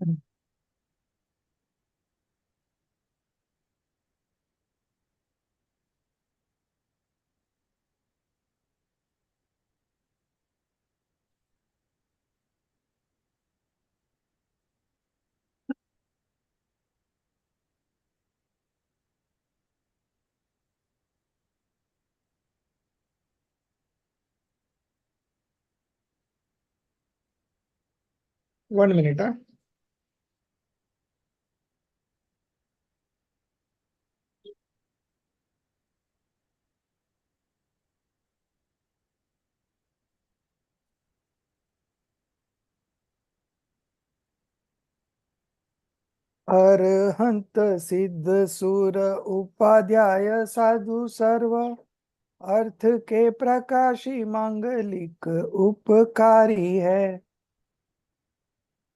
1 minute. Huh? Arhant सिद्ध सुर उपाध्याय साधु सर्व अर्थ के प्रकाशी मांगलिक उपकारी है।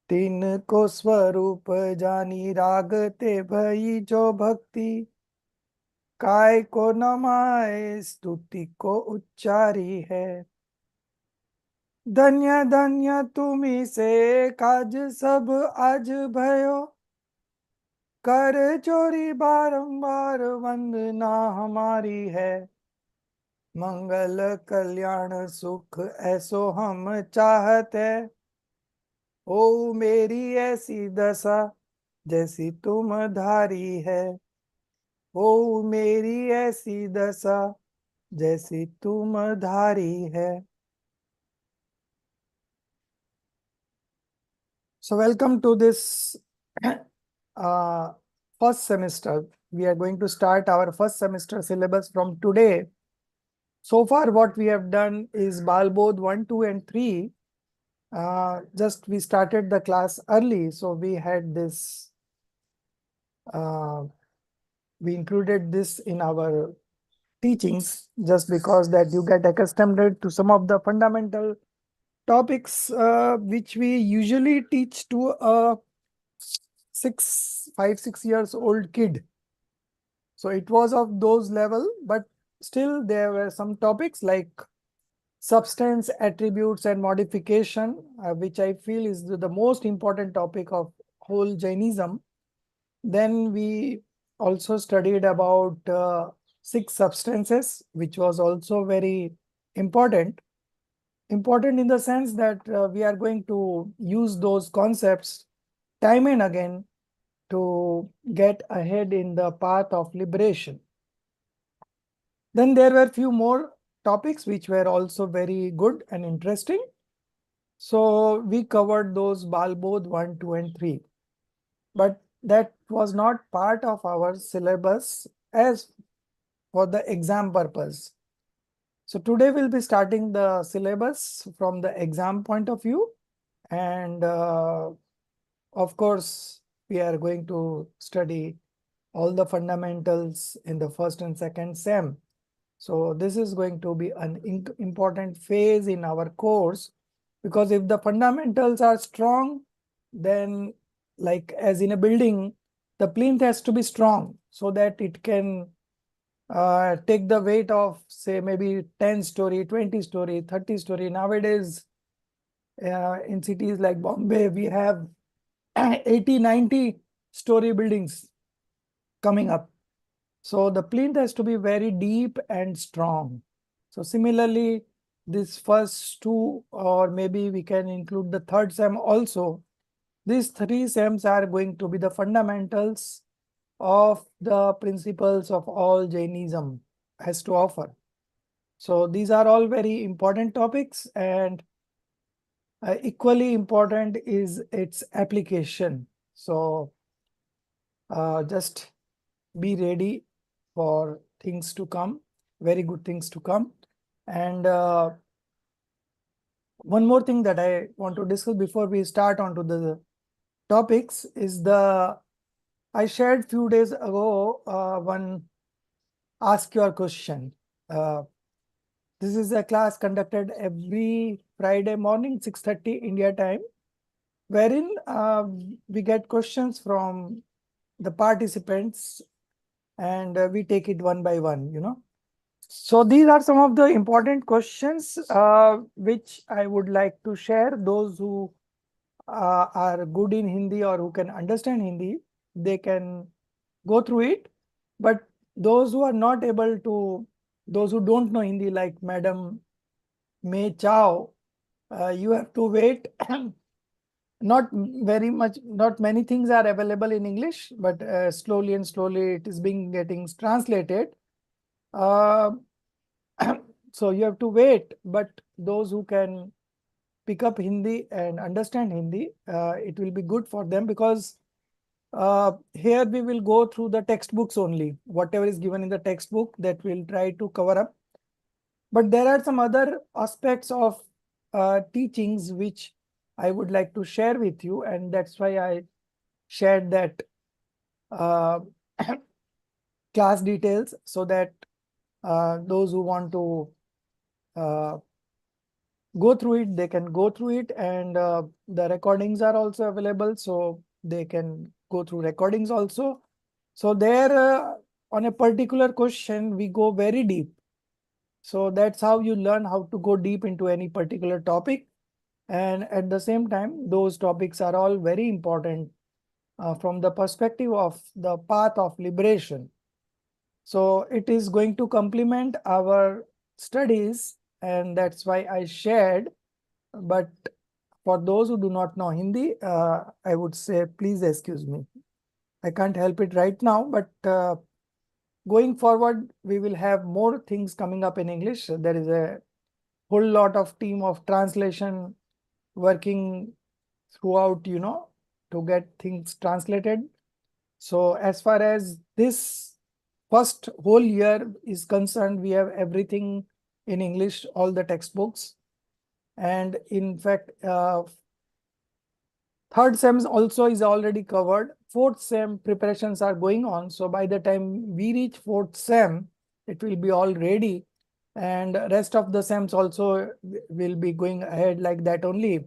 तीन को स्वरूप जानी रागते भई जो भक्ति काय को नमाए स्तुति को उच्चारी है। धन्य धन्य तुम्ही से काज सब आज भयो कर चोरी बारंबार वंदना हमारी है। मंगल कल्याण सुख ऐसो हम चाहते ओ मेरी ऐसी दशा जैसी तुम धारी है। ओ मेरी ऐसी दशा जैसी तुम धारी है। So welcome to this first semester. We are going to start our first semester syllabus from today. So far what we have done is Balbodh 1, 2 and 3. Just we started the class early, so we had this, we included this in our teachings just because that you get accustomed to some of the fundamental topics which we usually teach to a 5, 6 years old kid. So it was of those level, but still there were some topics like substance, attributes and modification, which I feel is the most important topic of whole Jainism. Then we also studied about 6 substances, which was also very important. Important in the sense that we are going to use those concepts time and again to get ahead in the path of liberation. Then there were few more topics which were also very good and interesting. So we covered those Balbodh 1, 2 and 3. But that was not part of our syllabus as for the exam purpose. So today we'll be starting the syllabus from the exam point of view. And of course, we are going to study all the fundamentals in the first and second sem. So this is going to be an important phase in our course, because if the fundamentals are strong, then like as in a building, the plinth has to be strong so that it can take the weight of say maybe 10-story, 20-story, 30-story. Nowadays, in cities like Bombay, we have 80, 90-story buildings coming up. So the plinth has to be very deep and strong. So similarly, this first two, or maybe we can include the third sem also, these 3 sems are going to be the fundamentals of the principles of all Jainism has to offer. So these are all very important topics, and equally important is its application. So just be ready for things to come, very good things to come. And one more thing that I want to discuss before we start onto the topics is I shared few days ago one ask your question. This is a class conducted every Friday morning, 6:30 India time, wherein we get questions from the participants and we take it one by one, you know. So these are some of the important questions which I would like to share. Those who are good in Hindi or who can understand Hindi, they can go through it. But those who are not able to, those who don't know Hindi, like Madam May Chow, you have to wait. Not very much, not many things are available in English, but slowly and slowly it is being getting translated. Uh, so you have to wait. But those who can pick up Hindi and understand Hindi, it will be good for them, because here we will go through the textbooks only. Whatever is given in the textbook, that we'll try to cover up. But there are some other aspects of teachings which I would like to share with you, and that's why I shared that uh, class details, so that those who want to uh, go through it, they can go through it. And the recordings are also available, so they can go through recordings also. So there, on a particular question, we go very deep. So that's how you learn how to go deep into any particular topic. And at the same time, those topics are all very important from the perspective of the path of liberation. So it is going to complement our studies, and that's why I shared. But for those who do not know Hindi, I would say, please excuse me. I can't help it right now, but going forward, we will have more things coming up in English. There is a whole lot of team of translation working throughout, to get things translated. So as far as this first whole year is concerned, we have everything in English, all the textbooks. And in fact, third sem also is already covered. Fourth sem preparations are going on. So by the time we reach fourth sem, it will be all ready. And rest of the sems also will be going ahead like that only.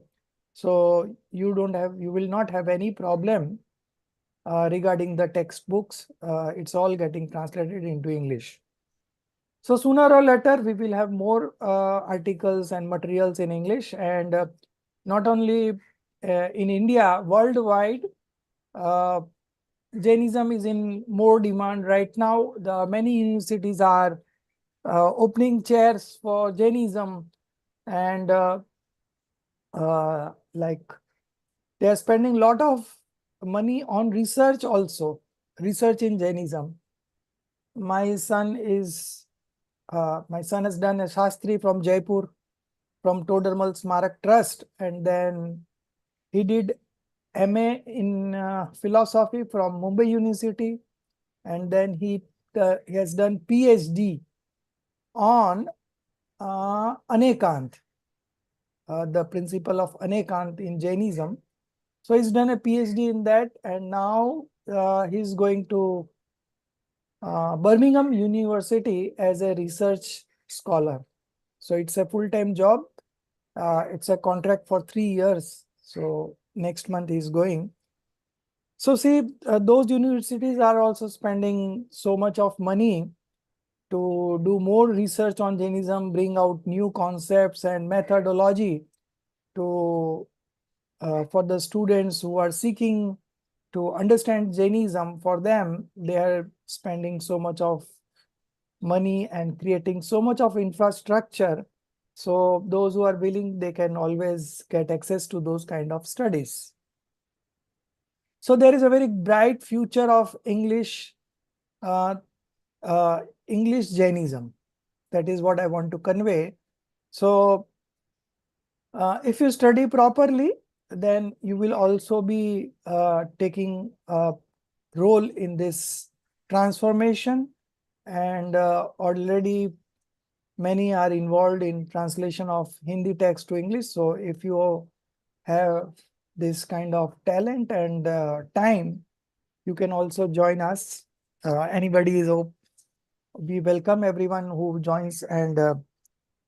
So you will not have any problem regarding the textbooks. It's all getting translated into English. So sooner or later, we will have more articles and materials in English. And not only in India, worldwide, uh, Jainism is in more demand right now. Many universities are opening chairs for Jainism, and like they are spending a lot of money on research also, research in Jainism. My son has done a Shastri from Jaipur, from Todarmal Smarak Trust, and then he did MA in philosophy from Mumbai University, and then he has done PhD on Anekant, the principle of Anekant in Jainism. So he's done a PhD in that, and now he's going to Birmingham University as a research scholar. So it's a full-time job. It's a contract for 3 years. So next month he's going. So see, those universities are also spending so much of money to do more research on Jainism, bring out new concepts and methodology to for the students who are seeking to understand Jainism. For them, they are spending so much of money and creating so much of infrastructure. So those who are willing, they can always get access to those kind of studies. So there is a very bright future of uh, English Jainism. That is what I want to convey. So if you study properly, then you will also be taking a role in this transformation. And already many are involved in translation of Hindi text to English. So if you have this kind of talent and time, you can also join us. Anybody is open. We welcome everyone who joins, and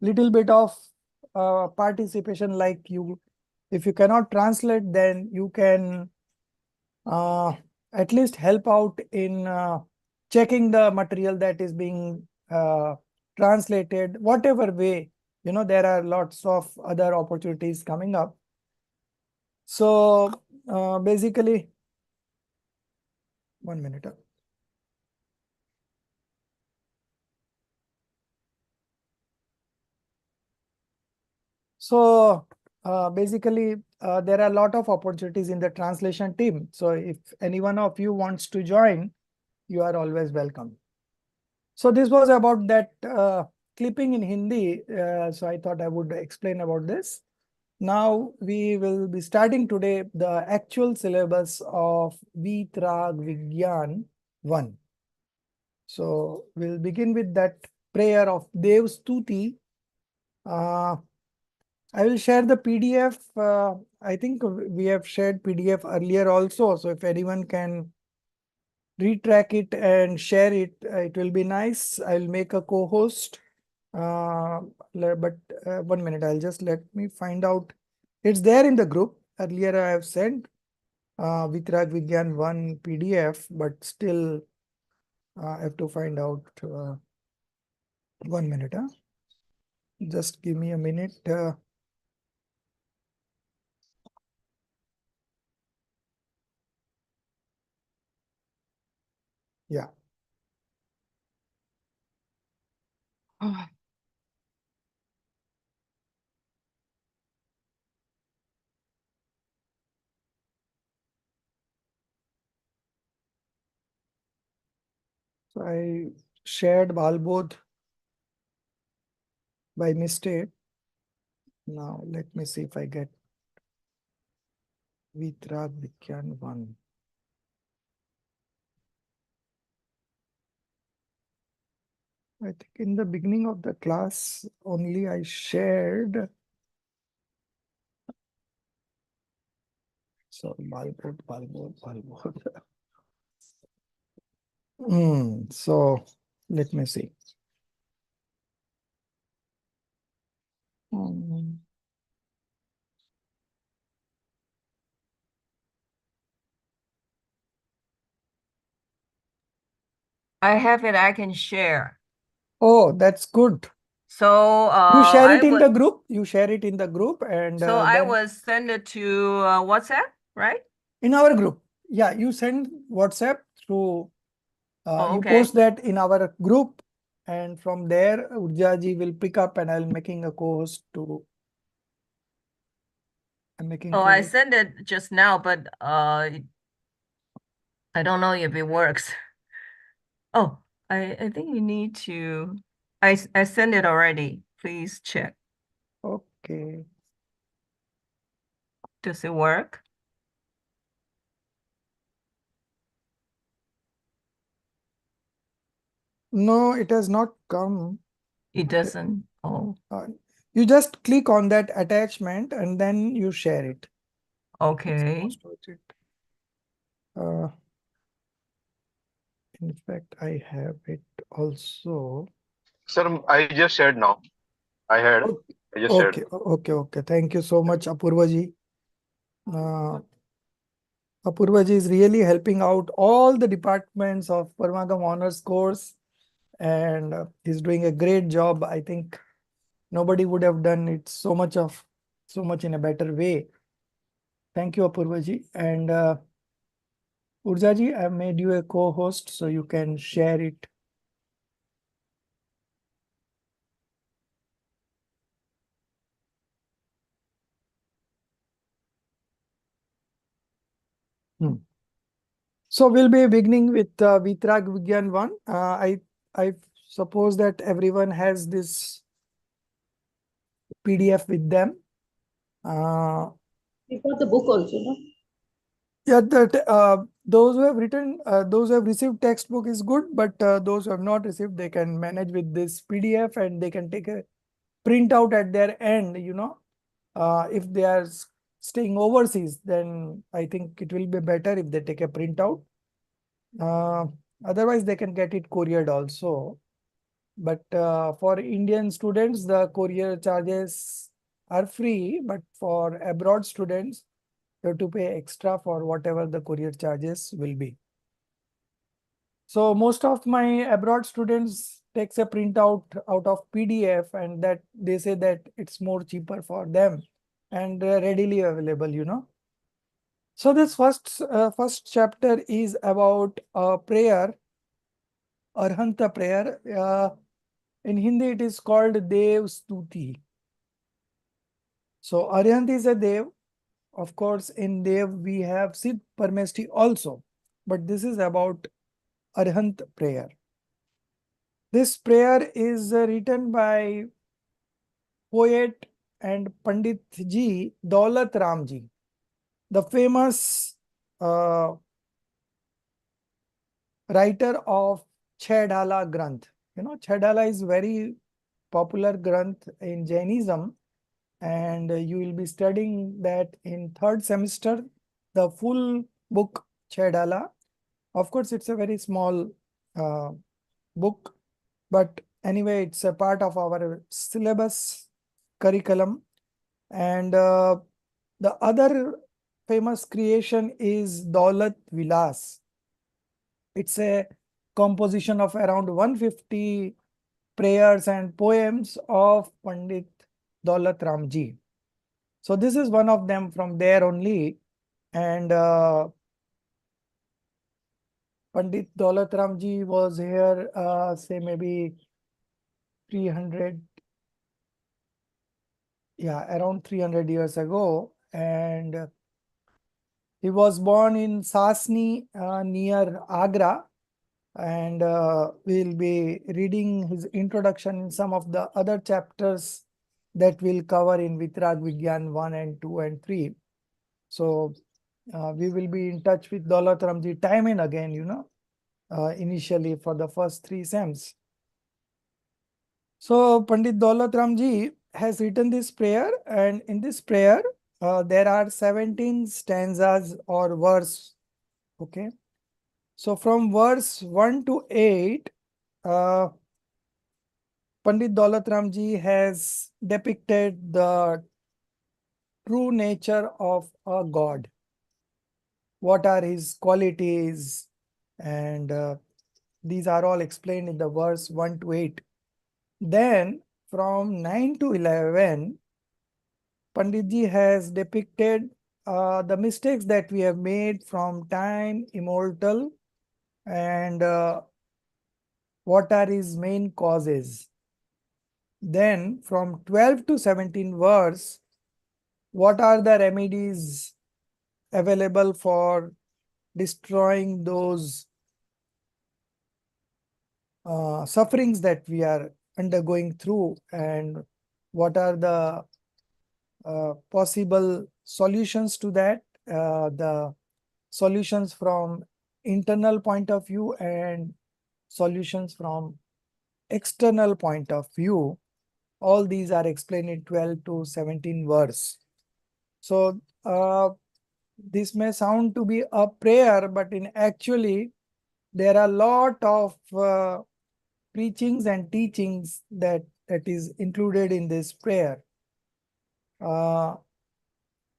little bit of participation, like you, if you cannot translate, then you can uh, at least help out in checking the material that is being translated, whatever way. There are lots of other opportunities coming up. So basically, 1 minute. So basically, there are a lot of opportunities in the translation team. So if any one of you wants to join, you are always welcome. So this was about that clipping in Hindi. So I thought I would explain about this. Now we will be starting today the actual syllabus of Vitrag Vigyan 1. So we'll begin with that prayer of Dev Stuti. I will share the PDF. I think we have shared PDF earlier also. So if anyone can retrack it and share it, it will be nice. I'll make a co-host. But 1 minute, I'll just let me find out. It's there in the group. Earlier I have sent Vitrag Vigyan 1 PDF, but still I have to find out. 1 minute. Just give me a minute. Yeah. So I shared Balbodh by mistake. Now let me see if I get Vitrag Vigyan 1. I think in the beginning of the class only I shared. So Balbodh. So let me see. Hmm. I have it, I can share. Oh, that's good. So You share it I in would the group. You share it in the group, and I then was send it to WhatsApp, right? in our group. Yeah, you send WhatsApp through. Oh, You okay. post that in our group, and from there, Urjaji will pick up, and I'll making a co-host to. I'm making Oh, I co-host. sent it just now, but I don't know if it works. Oh, I think you need to. I sent it already. Please check. Okay. Does it work? No, it has not come. It doesn't. Oh, Uh, you just click on that attachment and then you share it. It's okay. most urgent. Uh, in fact, I have it also. Sir, I just shared now. I had. Okay, I just shared. okay. Thank you so much, Apurvaji. Apurvaji is really helping out all the departments of Parmagam Honors course, and he's doing a great job. I think nobody would have done it so much in a better way. Thank you, Apurvaji. And Urjaji, I made you a co-host so you can share it. So we'll be beginning with Vitrag Vigyan 1. I suppose that everyone has this PDF with them. We got the book also, no? Yeah, that those who have written, those who have received textbook is good, but those who have not received, they can manage with this PDF and they can take a printout at their end, if they are staying overseas, then I think it will be better if they take a printout. Uh, Otherwise, they can get it couriered also. But for Indian students, the courier charges are free, but for abroad students, you have to pay extra for whatever the courier charges will be. So most of my abroad students takes a printout out of PDF, and that they say that it's more cheaper for them and readily available. So this first chapter is about prayer, Arhanta prayer. In Hindi, it is called Dev Stuti. So Arhant is a Dev. Of course, in Dev we have Sid Parmesti also, but this is about Arhant prayer. This prayer is written by poet and Pandit Ji Daulat Ram Ji, the famous writer of Chedala Granth. You know, Chedala is very popular Granth in Jainism, and you will be studying that in third semester, the full book Chedala. Of course, it's a very small book, but anyway, it's a part of our syllabus curriculum. And the other famous creation is Daulat Vilas. It's a composition of around 150 prayers and poems of Pandit Daulat Ramji. So this is one of them from there only. And Pandit Daulat Ramji was here, say maybe 300, yeah, around 300 years ago. And he was born in Sasni near Agra. And we'll be reading his introduction in some of the other chapters that we'll cover in Vitrag Vigyan 1 and 2 and 3. So we will be in touch with Daulat Ramji time and again, you know, initially for the first 3 sems. So Pandit Daulat Ramji has written this prayer, and in this prayer, there are 17 stanzas or verse. Okay. So from verse 1 to 8, Pandit Daulat Ramji has depicted the true nature of a god. What are his qualities? And these are all explained in the verse 1 to 8. Then from 9 to 11, Panditji has depicted the mistakes that we have made from time immortal, and what are his main causes. Then from 12 to 17 verse, what are the remedies available for destroying those sufferings that we are undergoing through, and what are the possible solutions to that, the solutions from internal point of view and solutions from external point of view. All these are explained in 12 to 17 verse. So this may sound to be a prayer, but in actually there are a lot of preachings and teachings that is included in this prayer.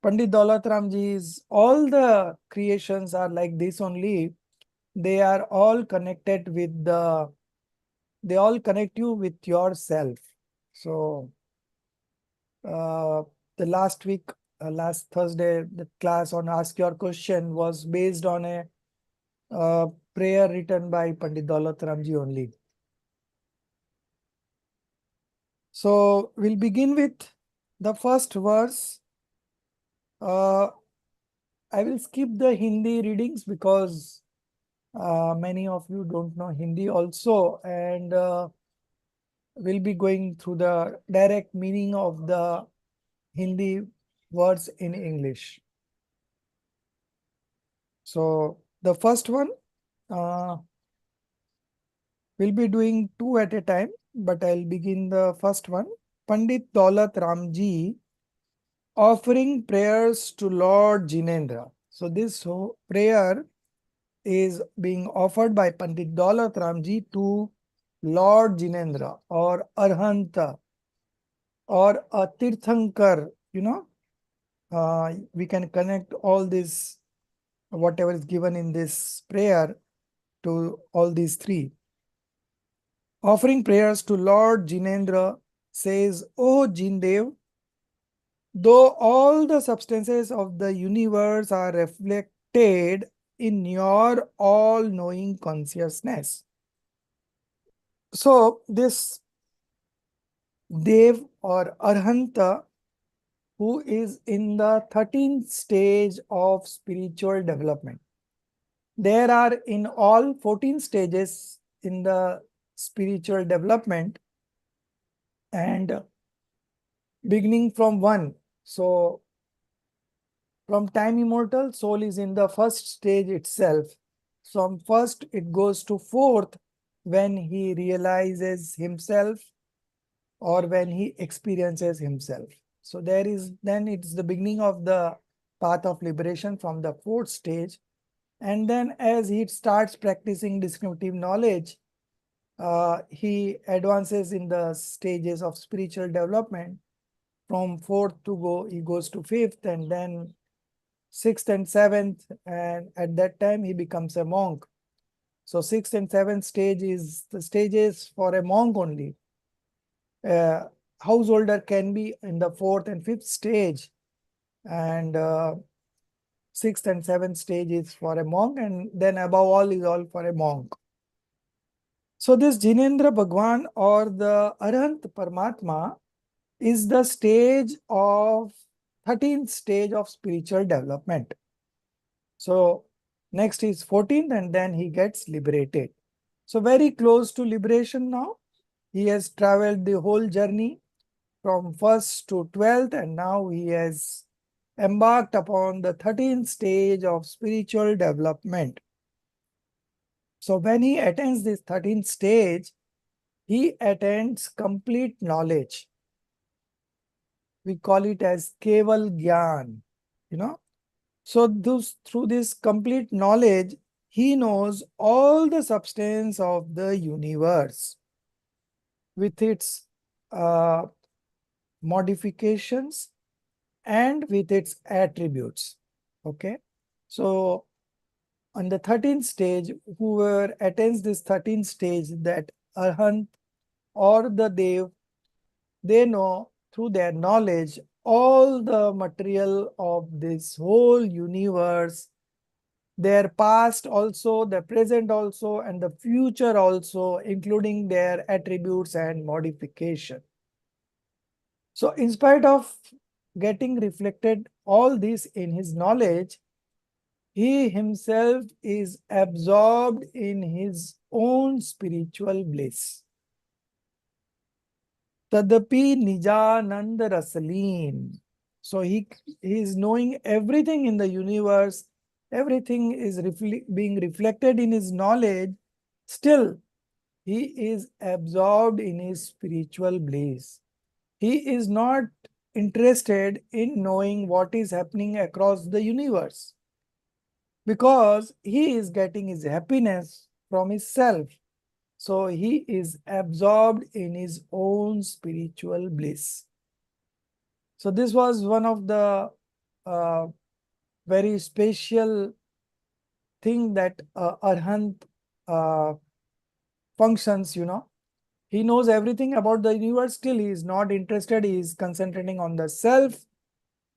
Pandit Daulat Ramji's all the creations are like this only. They are all connected with they all connect you with yourself. So the last week, last Thursday, the class on Ask Your Question was based on a prayer written by Pandit Daulat Ramji only. So we'll begin with the first verse. I will skip the Hindi readings because many of you don't know Hindi also, and we'll be going through the direct meaning of the Hindi words in English. So the first one, we'll be doing 2 at a time, but I'll begin the first one. Pandit Daulat Ramji offering prayers to Lord Jinendra. So this prayer is being offered by Pandit Daulat Ramji to Lord Jinendra or Arhanta or a Tirthankar. You know, we can connect all this, whatever is given in this prayer, to all these three. Offering prayers to Lord Jinendra says, O Jindev, though all the substances of the universe are reflected in your all-knowing consciousness. So this Dev or Arhanta, who is in the 13th stage of spiritual development. There are in all 14 stages in the spiritual development, and beginning from 1. So from time immortal, soul is in the first stage itself. From first, it goes to fourth when he realizes himself or when he experiences himself. So then it's the beginning of the path of liberation from the fourth stage. And then as he starts practicing descriptive knowledge, he advances in the stages of spiritual development. From fourth he goes to fifth, and then sixth and seventh, and at that time he becomes a monk. So sixth and seventh stage is the stages for a monk only. Householder can be in the fourth and fifth stage, and sixth and seventh stage is for a monk, and then above all is all for a monk. So this Jinendra Bhagwan or the Arhant Paramatma is the stage of 13th stage of spiritual development. So next is 14th, and then he gets liberated. So very close to liberation now. He has traveled the whole journey from 1st to 12th, and now he has embarked upon the 13th stage of spiritual development. So when he attains this 13th stage, he attains complete knowledge. We call it as Keval Gyan, So through this complete knowledge, he knows all the substance of the universe with its modifications and with its attributes. Okay. So on the 13th stage, whoever attains this 13th stage, that Arhant or the Dev, they know through their knowledge all the material of this whole universe, their past also, the present also, and the future also, including their attributes and modification. So in spite of getting reflected all this in his knowledge, he himself is absorbed in his own spiritual bliss. Tadapi Nijananda Rasaleen. So he is knowing everything in the universe, everything is being reflected in his knowledge. Still, he is absorbed in his spiritual bliss. He is not interested in knowing what is happening across the universe, because he is getting his happiness from his self. So he is absorbed in his own spiritual bliss. So this was one of the very special thing that Arhant functions, He knows everything about the universe, still he is not interested, he is concentrating on the self.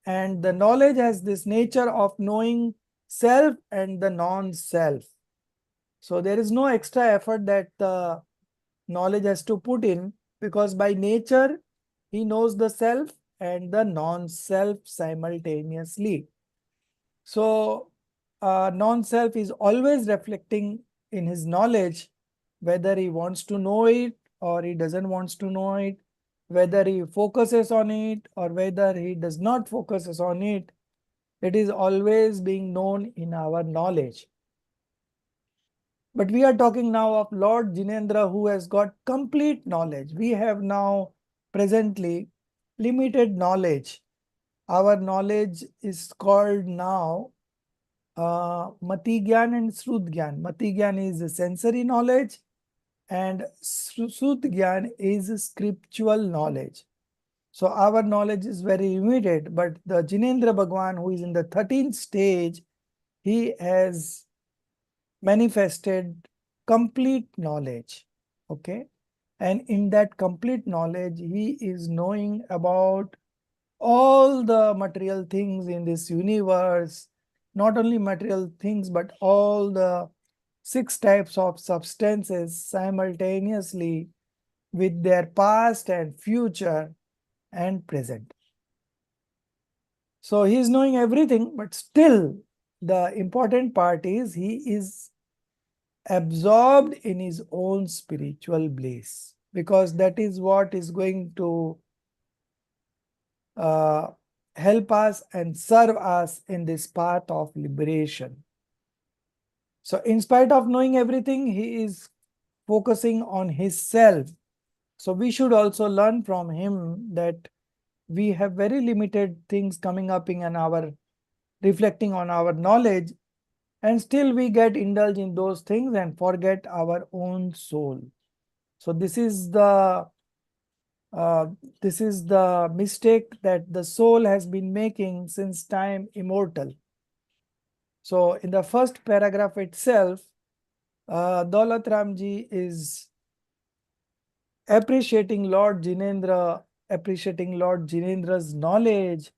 And the knowledge has this nature of knowing self and the non-self. So there is no extra effort that the knowledge has to put in, because by nature, he knows the self and the non-self simultaneously. So non-self is always reflecting in his knowledge, whether he wants to know it or he doesn't want to know it, whether he focuses on it or whether he does not focuses on it. It is always being known in our knowledge. But we are talking now of Lord Jinendra, who has got complete knowledge. We have now presently limited knowledge. Our knowledge is called now Mati Gyan and Shrut Gyan. Mati Gyan is sensory knowledge and Shrut Gyan is scriptural knowledge. So our knowledge is very limited, but the Jinendra Bhagwan, who is in the 13th stage, he has manifested complete knowledge. Okay. And in that complete knowledge, he is knowing about all the material things in this universe, not only material things, but all the 6 types of substances simultaneously with their past and future and present. So he is knowing everything, but still the important part is he is absorbed in his own spiritual bliss, because that is what is going to uh, help us and serve us in this path of liberation. So in spite of knowing everything, he is focusing on his self. So we should also learn from him that we have very limited things coming up in our reflecting on our knowledge, and still we get indulged in those things and forget our own soul. So uh, this is the mistake that the soul has been making since time immortal. So in the first paragraph itself, Daulat Ramji is appreciating Lord Jinendra, appreciating Lord Jinendra's knowledge,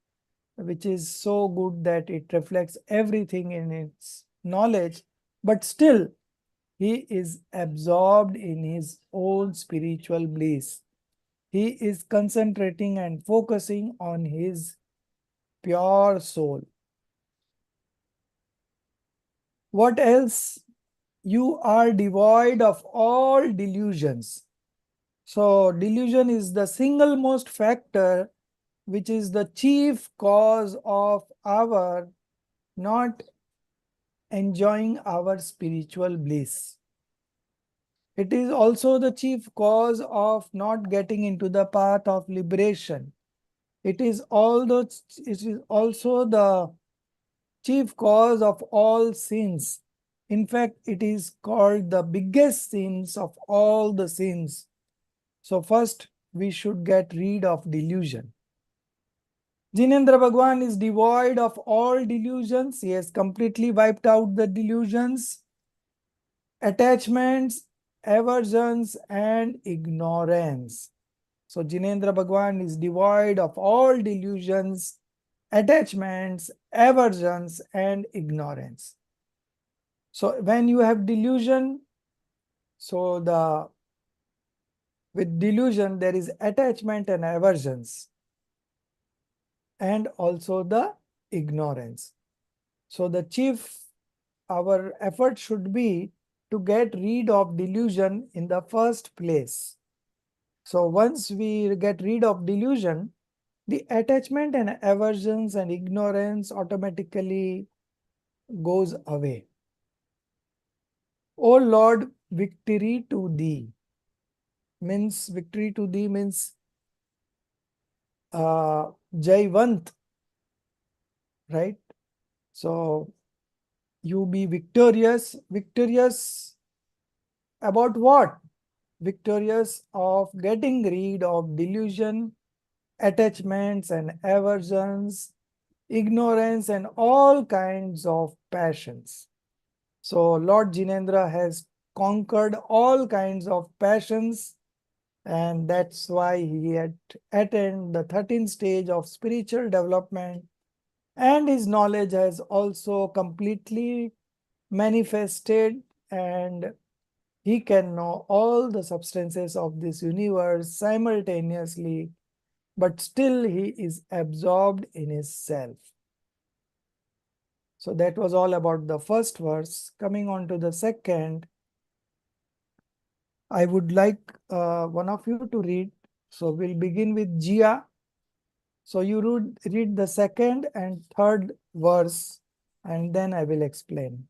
which is so good that it reflects everything in its knowledge, but still he is absorbed in his own spiritual bliss. He is concentrating and focusing on his pure soul. What else? You are devoid of all delusions. So delusion is the single most factor which is the chief cause of our not enjoying our spiritual bliss. It is also the chief cause of not getting into the path of liberation. It is also the chief cause of all sins. In fact, it is called the biggest sins of all the sins. So first, we should get rid of delusion. Jinendra Bhagwan is devoid of all delusions. He has completely wiped out the delusions, attachments, aversions, and ignorance. So Jinendra Bhagwan is devoid of all delusions, attachments, aversions, and ignorance. So when you have delusion, with delusion there is attachment and aversions, and also the ignorance. So our effort should be to get rid of delusion in the first place. So once we get rid of delusion, the attachment and aversions and ignorance automatically goes away. O Lord, victory to thee means Jayvant, right? So you be victorious. Victorious about what? Victorious of getting rid of delusion, attachments and aversions, ignorance, and all kinds of passions. So Lord Jinendra has conquered all kinds of passions, and that's why he had attained the 13th stage of spiritual development, and his knowledge has also completely manifested, and he can know all the substances of this universe simultaneously, but still he is absorbed in his self. So that was all about the first verse. Coming on to the second, I would like one of you to read. So we'll begin with Jia. So you read the second and third verse, and then I will explain.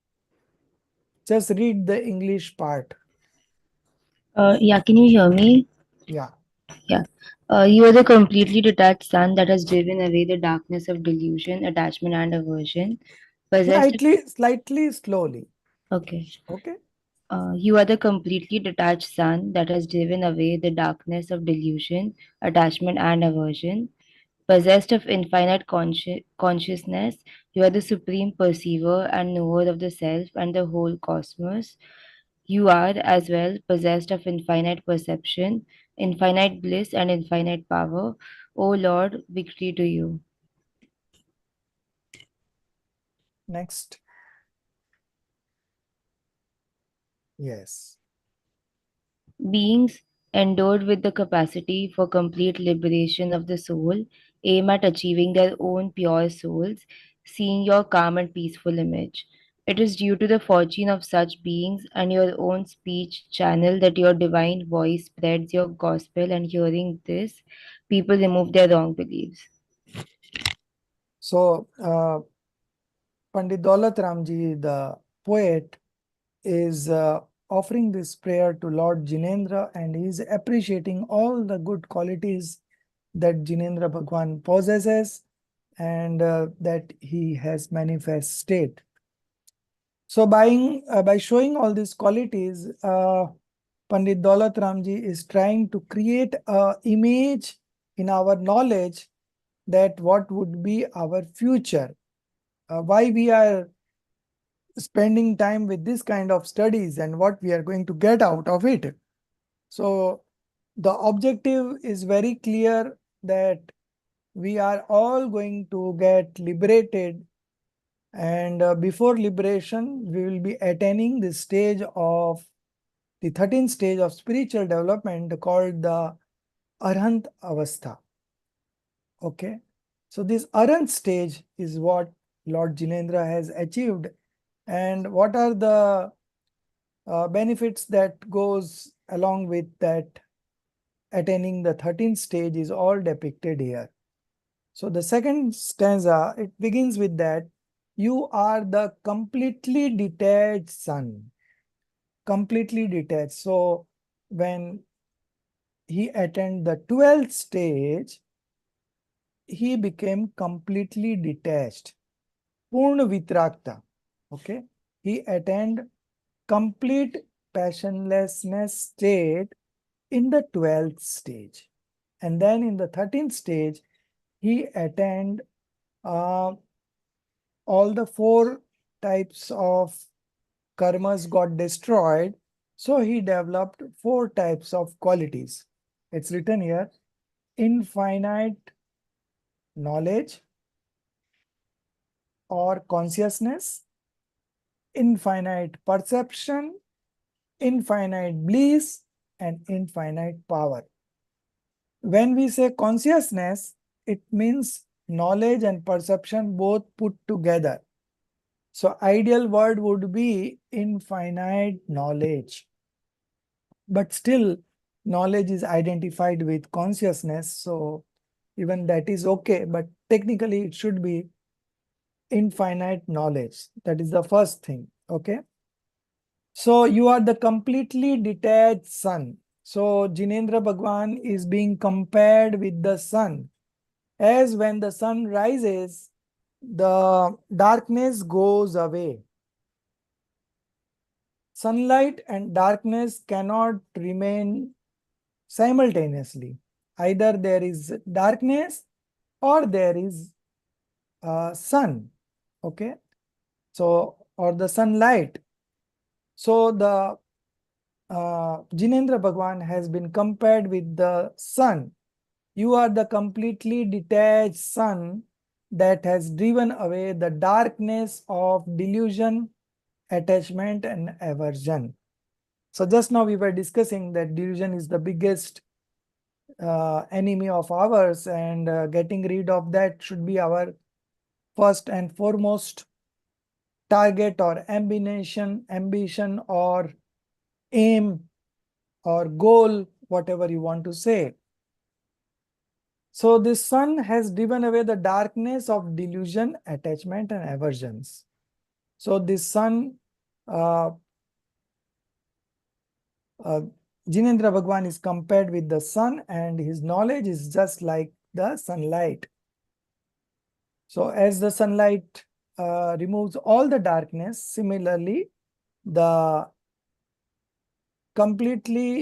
Just read the English part. Yeah, can you hear me? Yeah. Yeah. You are the completely detached sun that has driven away the darkness of delusion, attachment, and aversion. Possessed. Slightly slowly. Okay. Okay. You are the completely detached sun that has driven away the darkness of delusion, attachment, and aversion. Possessed of infinite consciousness, you are the supreme perceiver and knower of the self and the whole cosmos. You are, as well, possessed of infinite perception, infinite bliss, and infinite power. O Lord, victory to you. Next. Yes. Beings endowed with the capacity for complete liberation of the soul aim at achieving their own pure souls, seeing your calm and peaceful image. It is due to the fortune of such beings and your own speech channel that your divine voice spreads your gospel, and hearing this, people remove their wrong beliefs. So, Pandit Daulat Ramji, the poet, is offering this prayer to Lord Jinendra, and he is appreciating all the good qualities that Jinendra Bhagwan possesses and that he has manifested. So by showing all these qualities, Pandit Daulat Ramji is trying to create a image in our knowledge that what would be our future. Why we are spending time with this kind of studies and what we are going to get out of it. So the objective is very clear that we are all going to get liberated, and before liberation we will be attaining the stage of the 13th stage of spiritual development called the Arhant Avastha. Okay, so this Arhant stage is what Lord Jinendra has achieved, and what are the benefits that goes along with that attaining the 13th stage is all depicted here. So the second stanza, it begins with that, you are the completely detached sun. Completely detached. So when he attained the 12th stage, he became completely detached. Purna Vitrakta. Okay. He attained complete passionlessness state in the 12th stage. And then in the 13th stage, he attained all the 4 types of karmas got destroyed. So he developed 4 types of qualities. It's written here, infinite knowledge or consciousness, infinite perception, infinite bliss, and infinite power. When we say consciousness, it means knowledge and perception both put together. So ideal word would be infinite knowledge. But still, knowledge is identified with consciousness. So even that is okay. But technically, it should be infinite knowledge. That is the first thing. Okay. So you are the completely detached sun. So Jinendra Bhagwan is being compared with the sun. As when the sun rises, the darkness goes away. Sunlight and darkness cannot remain simultaneously. Either there is darkness or there is sun. Okay. So, or the sunlight. So the Jinendra Bhagwan has been compared with the sun. You are the completely detached sun that has driven away the darkness of delusion, attachment, and aversion. So just now we were discussing that delusion is the biggest enemy of ours, and getting rid of that should be our first and foremost target or ambition or aim or goal, whatever you want to say. So this sun has driven away the darkness of delusion, attachment, and aversions. So this sun, uh, Jinendra Bhagwan is compared with the sun, and his knowledge is just like the sunlight. So as the sunlight removes all the darkness, similarly, the complete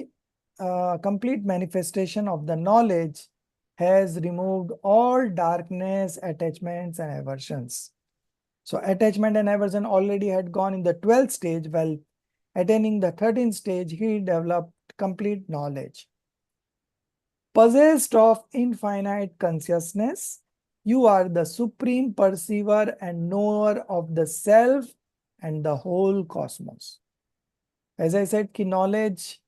manifestation of the knowledge has removed all darkness, attachments, and aversions. So attachment and aversion already had gone in the 12th stage. While attaining the 13th stage, he developed complete knowledge. possessed of infinite consciousness, you are the supreme perceiver and knower of the self and the whole cosmos. As I said, ki knowledge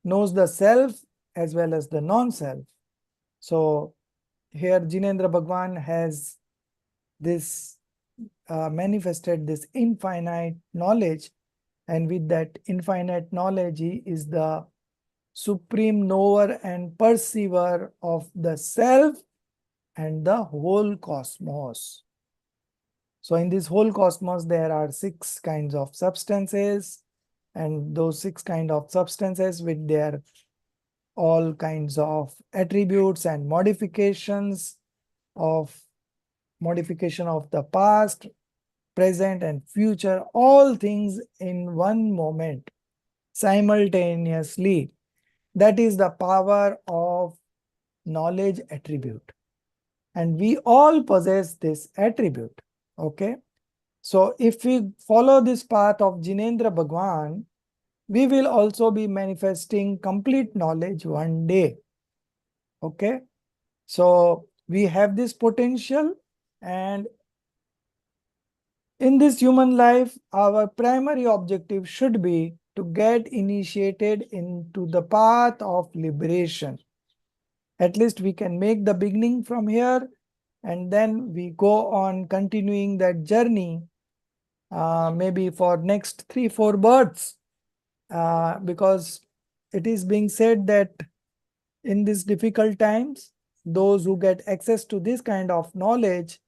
knows the self as well as the non-self. So here Jinendra Bhagwan has this manifested this infinite knowledge, and with that infinite knowledge, he is the supreme knower and perceiver of the self and the whole cosmos. So in this whole cosmos, there are 6 kinds of substances, and those 6 kinds of substances with their all kinds of attributes and modifications of the past, present, and future, all things in one moment simultaneously. That is the power of knowledge attribute. And we all possess this attribute. Okay. So if we follow this path of Jinendra Bhagwan, we will also be manifesting complete knowledge one day. Okay. So we have this potential, and in this human life, our primary objective should be to get initiated into the path of liberation. At least we can make the beginning from here, and then we go on continuing that journey, maybe for next 3-4 births, because it is being said that in these difficult times, those who get access to this kind of knowledge,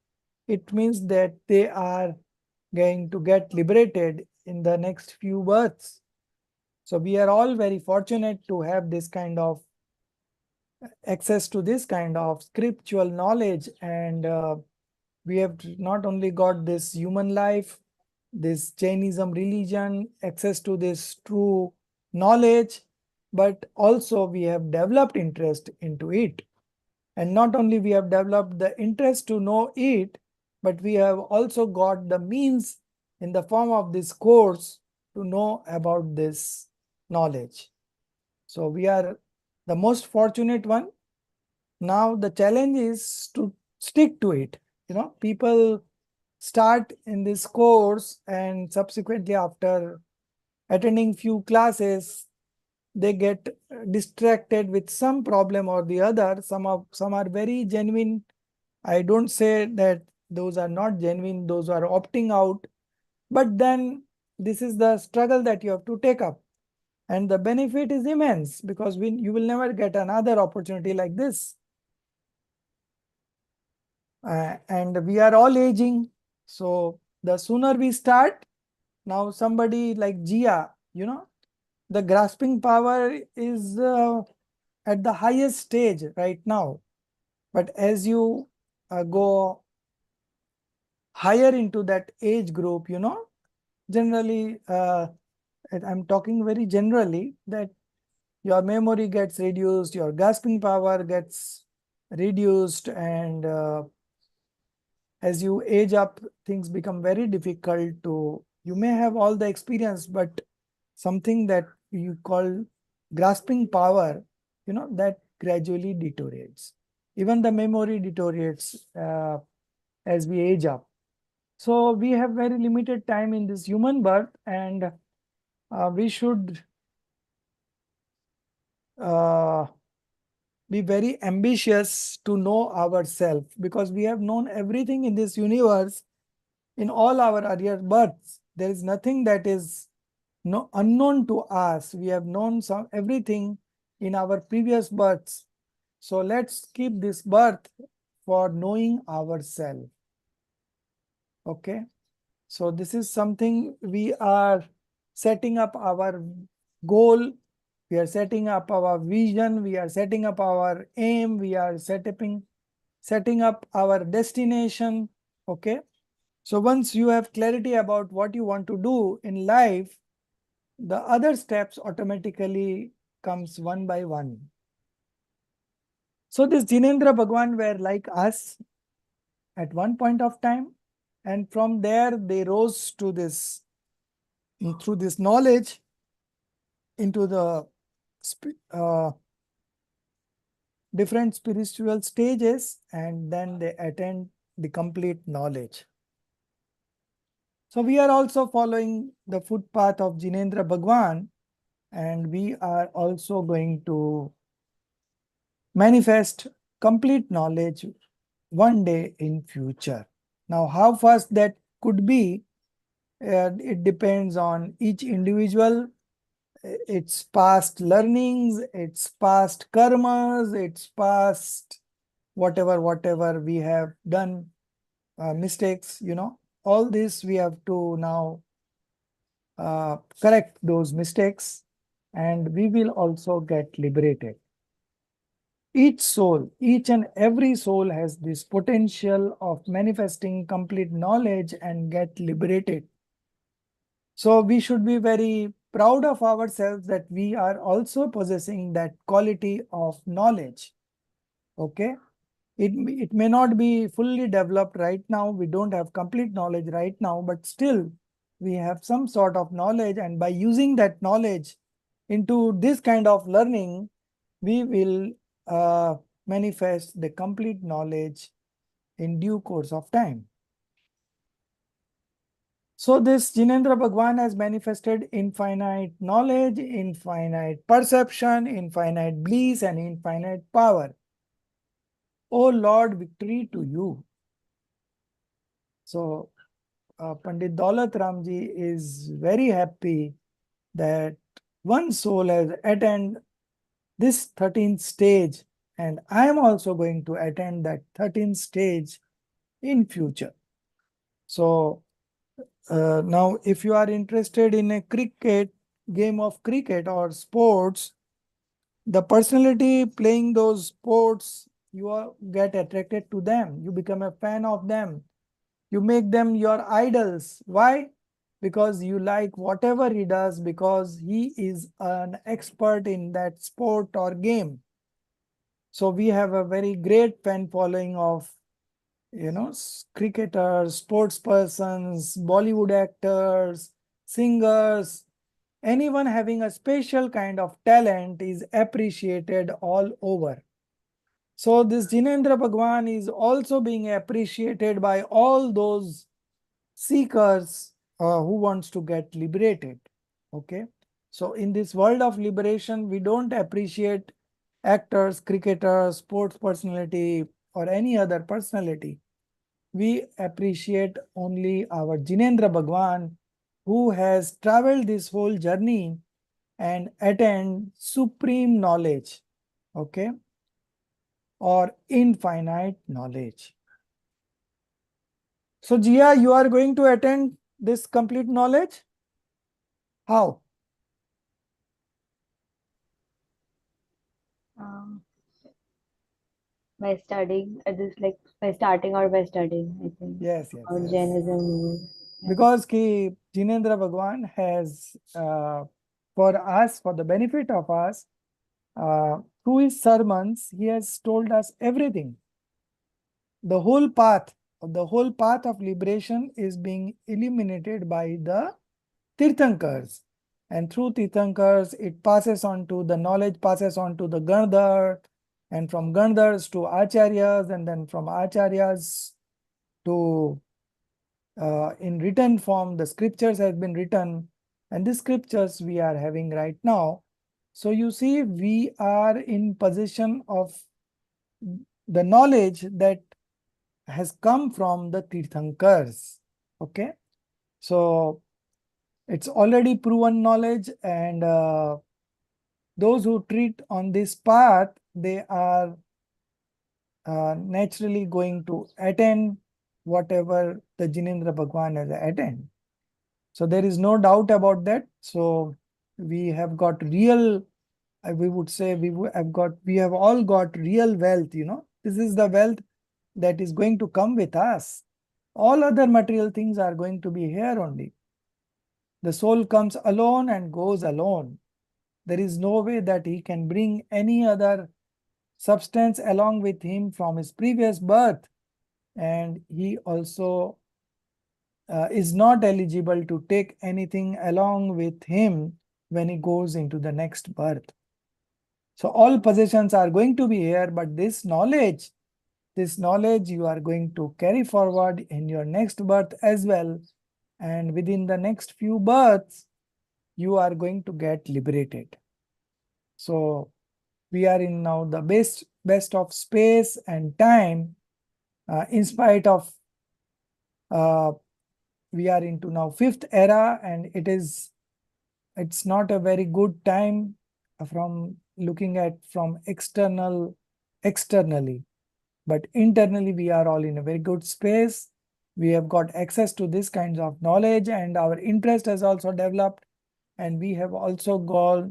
it means that they are going to get liberated in the next few births. So we are all very fortunate to have this kind of access to this kind of scriptural knowledge, and we have not only got this human life, this Jainism religion, access to this true knowledge, but also we have developed interest into it. And not only we have developed the interest to know it, but we have also got the means in the form of this course to know about this knowledge. So we are the most fortunate one. Now the challenge is to stick to it. People start in this course, and subsequently after attending few classes, they get distracted with some problem or the other. Some are very genuine. I don't say that those are not genuine, those are opting out. But then this is the struggle that you have to take up. And the benefit is immense, because you will never get another opportunity like this. And we are all aging. So the sooner we start, now somebody like Jia, the grasping power is at the highest stage right now. But as you go higher into that age group, generally, I'm talking very generally, that your memory gets reduced, your grasping power gets reduced, and as you age up, things become very difficult you may have all the experience, but something that you call grasping power, that gradually deteriorates. Even the memory deteriorates as we age up. So we have very limited time in this human birth, and we should be very ambitious to know ourselves, because we have known everything in this universe in all our earlier births. There is nothing that is unknown to us. We have known everything in our previous births. So let's keep this birth for knowing ourselves. Okay. So this is something we are setting up our goal. We are setting up our vision. We are setting up our aim. We are setting up our destination. Okay. So once you have clarity about what you want to do in life, the other steps automatically comes one by one. So this Jinendra Bhagwan were like us at one point of time, and from there they rose to this, through this knowledge, into the different spiritual stages, and then they attain the complete knowledge. So we are also following the footpath of Jinendra Bhagwan, and we are also going to manifest complete knowledge one day in future. Now, how fast that could be, it depends on each individual, its past learnings, its past karmas, its past whatever we have done, mistakes, all this we have to now correct those mistakes, and we will also get liberated. Each soul, each and every soul has this potential of manifesting complete knowledge and get liberated. So we should be very proud of ourselves that we are also possessing that quality of knowledge. Okay. It may not be fully developed right now. We don't have complete knowledge right now, but still we have some sort of knowledge, and by using that knowledge into this kind of learning, we will manifest the complete knowledge in due course of time. So this Jinendra Bhagwan has manifested infinite knowledge, infinite perception, infinite bliss, and infinite power. O Lord, victory to you. So Pandit Daulat Ramji is very happy that one soul has attained this 13th stage, and I am also going to attend that 13th stage in future. So now if you are interested in a game of cricket or sports, the personality playing those sports, get attracted to them. You become a fan of them. You make them your idols. Why? Because you like whatever he does, because he is an expert in that sport or game. So we have a very great fan following of, cricketers, sports persons, Bollywood actors, singers. Anyone having a special kind of talent is appreciated all over. So this Jinendra Bhagwan is also being appreciated by all those seekers who wants to get liberated. Okay. So in this world of liberation, we don't appreciate actors, cricketers, sports personality, or any other personality. We appreciate only our Jinendra Bhagwan, who has traveled this whole journey and attained supreme knowledge, okay, or infinite knowledge. So Jia, you are going to attain this complete knowledge? How? Um, by studying, this like by starting or by studying, I think. Yes, yes, Or yes. Jainism. Because Jinendra Bhagwan has, for us, for the benefit of us, through his sermons, he has told us everything. The whole path of liberation is being illuminated by the Tirthankars. And through Tirthankars, it passes on to the knowledge, passes on to the Gandhar, and from Gandhars to Acharyas, and then from Acharyas to in written form, the scriptures have been written, and the scriptures we are having right now. So you see, we are in possession of the knowledge that has come from the Tirthankars. Okay. So it's already proven knowledge, and those who treat on this path, they are naturally going to attain whatever the Jinendra Bhagwan has attained. So there is no doubt about that. So we have got real, we would say we have all got real wealth, This is the wealth that is going to come with us. All other material things are going to be here only. The soul comes alone and goes alone. There is no way that he can bring any other substance along with him from his previous birth. And he also is not eligible to take anything along with him when he goes into the next birth. So all possessions are going to be here, but this knowledge you are going to carry forward in your next birth as well. And within the next few births, you are going to get liberated. So we are in now the best of space and time, in spite of we are into now 5th era, and it's not a very good time from looking at from externally, but internally we are all in a very good space. We have got access to this kinds of knowledge, and our interest has also developed, and we have also got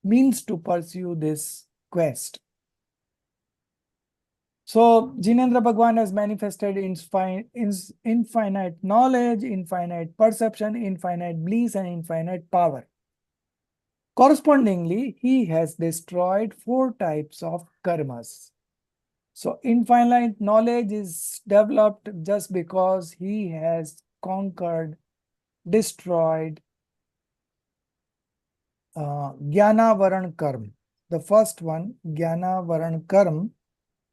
means to pursue this quest. So Jinendra Bhagwan has manifested infinite knowledge, infinite perception, infinite bliss, and infinite power. Correspondingly, he has destroyed 4 types of karmas. So infinite knowledge is developed just because he has conquered, destroyed Jnana Varan Karma. The first one, Jnana Varan Karma,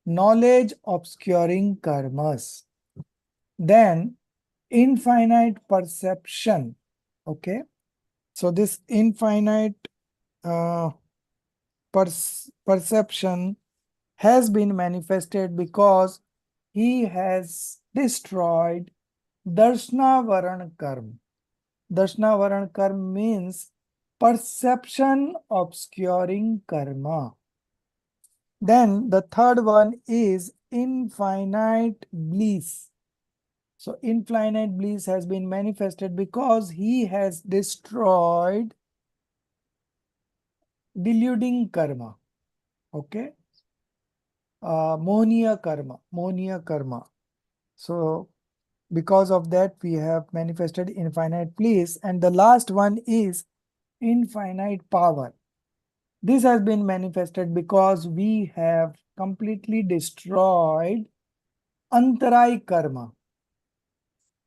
knowledge obscuring karmas. Then infinite perception. Okay. So this infinite perception has been manifested because he has destroyed Darshana Varan Karma. Darshana Varan Karma means perception obscuring karma. Then the third one is infinite bliss. So infinite bliss has been manifested because he has destroyed deluding karma. Okay. Mohniya karma. So because of that, we have manifested infinite bliss. And the last one is infinite power. This has been manifested because we have completely destroyed Antarai karma.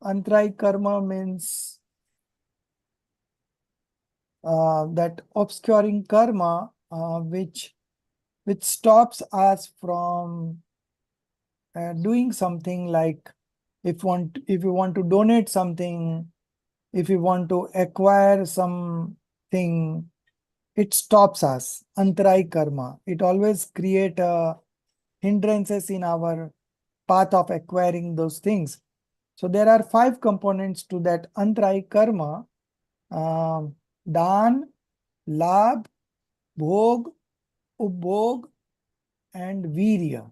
Antarai karma means that obscuring karma which stops us from doing something, like if you want to donate something, if you want to acquire something, it stops us. Antarai karma. It always create hindrances in our path of acquiring those things. So there are 5 components to that Antarai karma: Dan, Labh, Bhog, Upbhog, and Virya.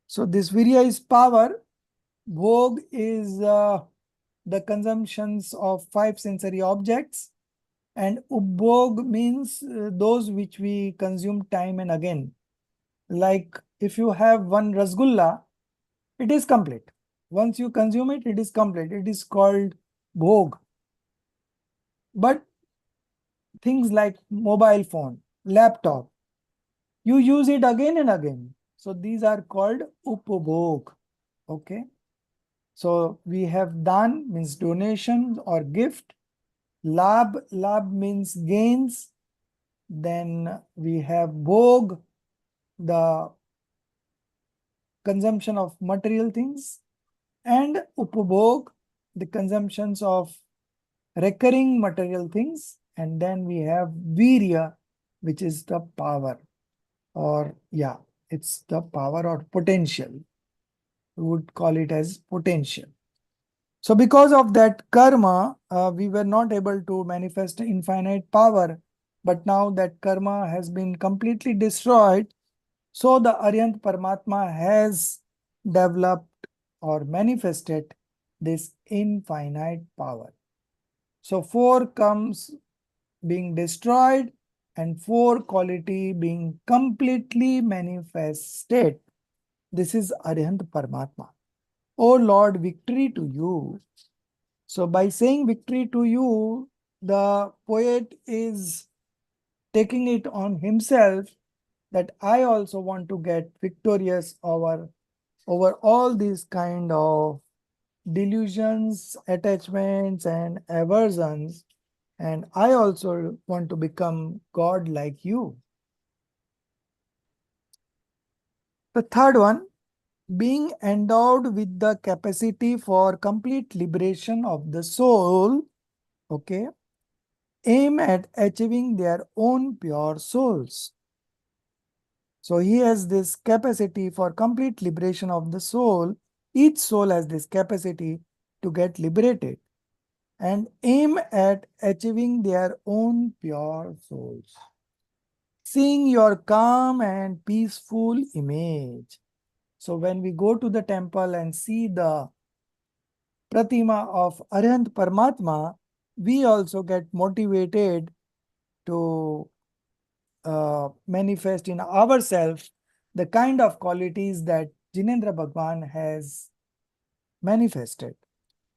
So this Virya is power. Bhog is the consumptions of 5 sensory objects. And Upbhog means those which we consume time and again. Like if you have one Rasgulla, it is complete. Once you consume it, it is complete. It is called Bhog. But things like mobile phone, laptop, you use it again and again. So these are called Upbhog. Okay. So we have Dan means donation or gift. Labh means gains. Then we have Bhog, the consumption of material things, and Upbhog, the consumptions of recurring material things. And then we have Virya, which is the power, or it's the power or potential. We would call it as potential. So because of that karma, we were not able to manifest infinite power. But now that karma has been completely destroyed, so the Aryant Paramatma has developed or manifested this infinite power. So 4 comes being destroyed and 4 quality being completely manifested. This is Aryant Paramatma. Oh Lord, victory to you. So by saying victory to you, the poet is taking it on himself that I also want to get victorious over all these kind of delusions, attachments, and aversions. And I also want to become God like you. The third one, being endowed with the capacity for complete liberation of the soul, okay, aim at achieving their own pure souls. So he has this capacity for complete liberation of the soul. Each soul has this capacity to get liberated and aim at achieving their own pure souls. Seeing your calm and peaceful image. So when we go to the temple and see the Pratima of Arhant Paramatma, we also get motivated to manifest in ourselves the kind of qualities that Jinendra Bhagwan has manifested.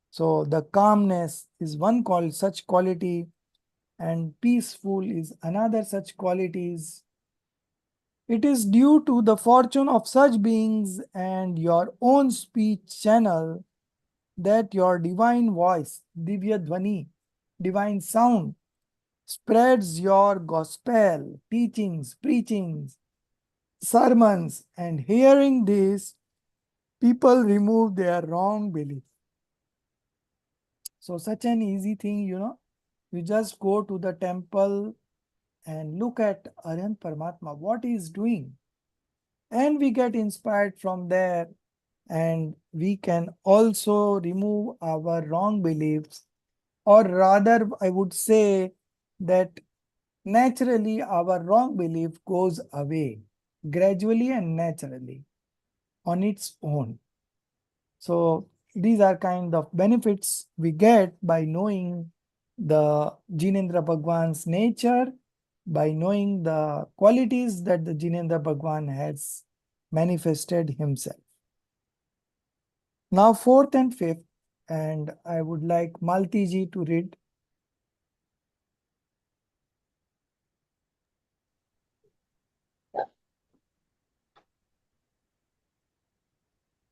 So the calmness is one such quality, and peaceful is another such qualities. It is due to the fortune of such beings and your own speech channel that your divine voice, Divya Dhvani, divine sound, spreads your gospel, teachings, preachings, sermons, and hearing this, people remove their wrong belief. So such an easy thing, you just go to the temple and look at Aryan Paramatma, what he is doing. And we get inspired from there, and we can also remove our wrong beliefs, or rather, I would say that naturally our wrong belief goes away gradually and naturally on its own. So these are kind of benefits we get by knowing the Jinendra Bhagwan's nature, by knowing the qualities that the Jinendra Bhagwan has manifested himself. Now fourth and fifth, and I would like Malti ji to read.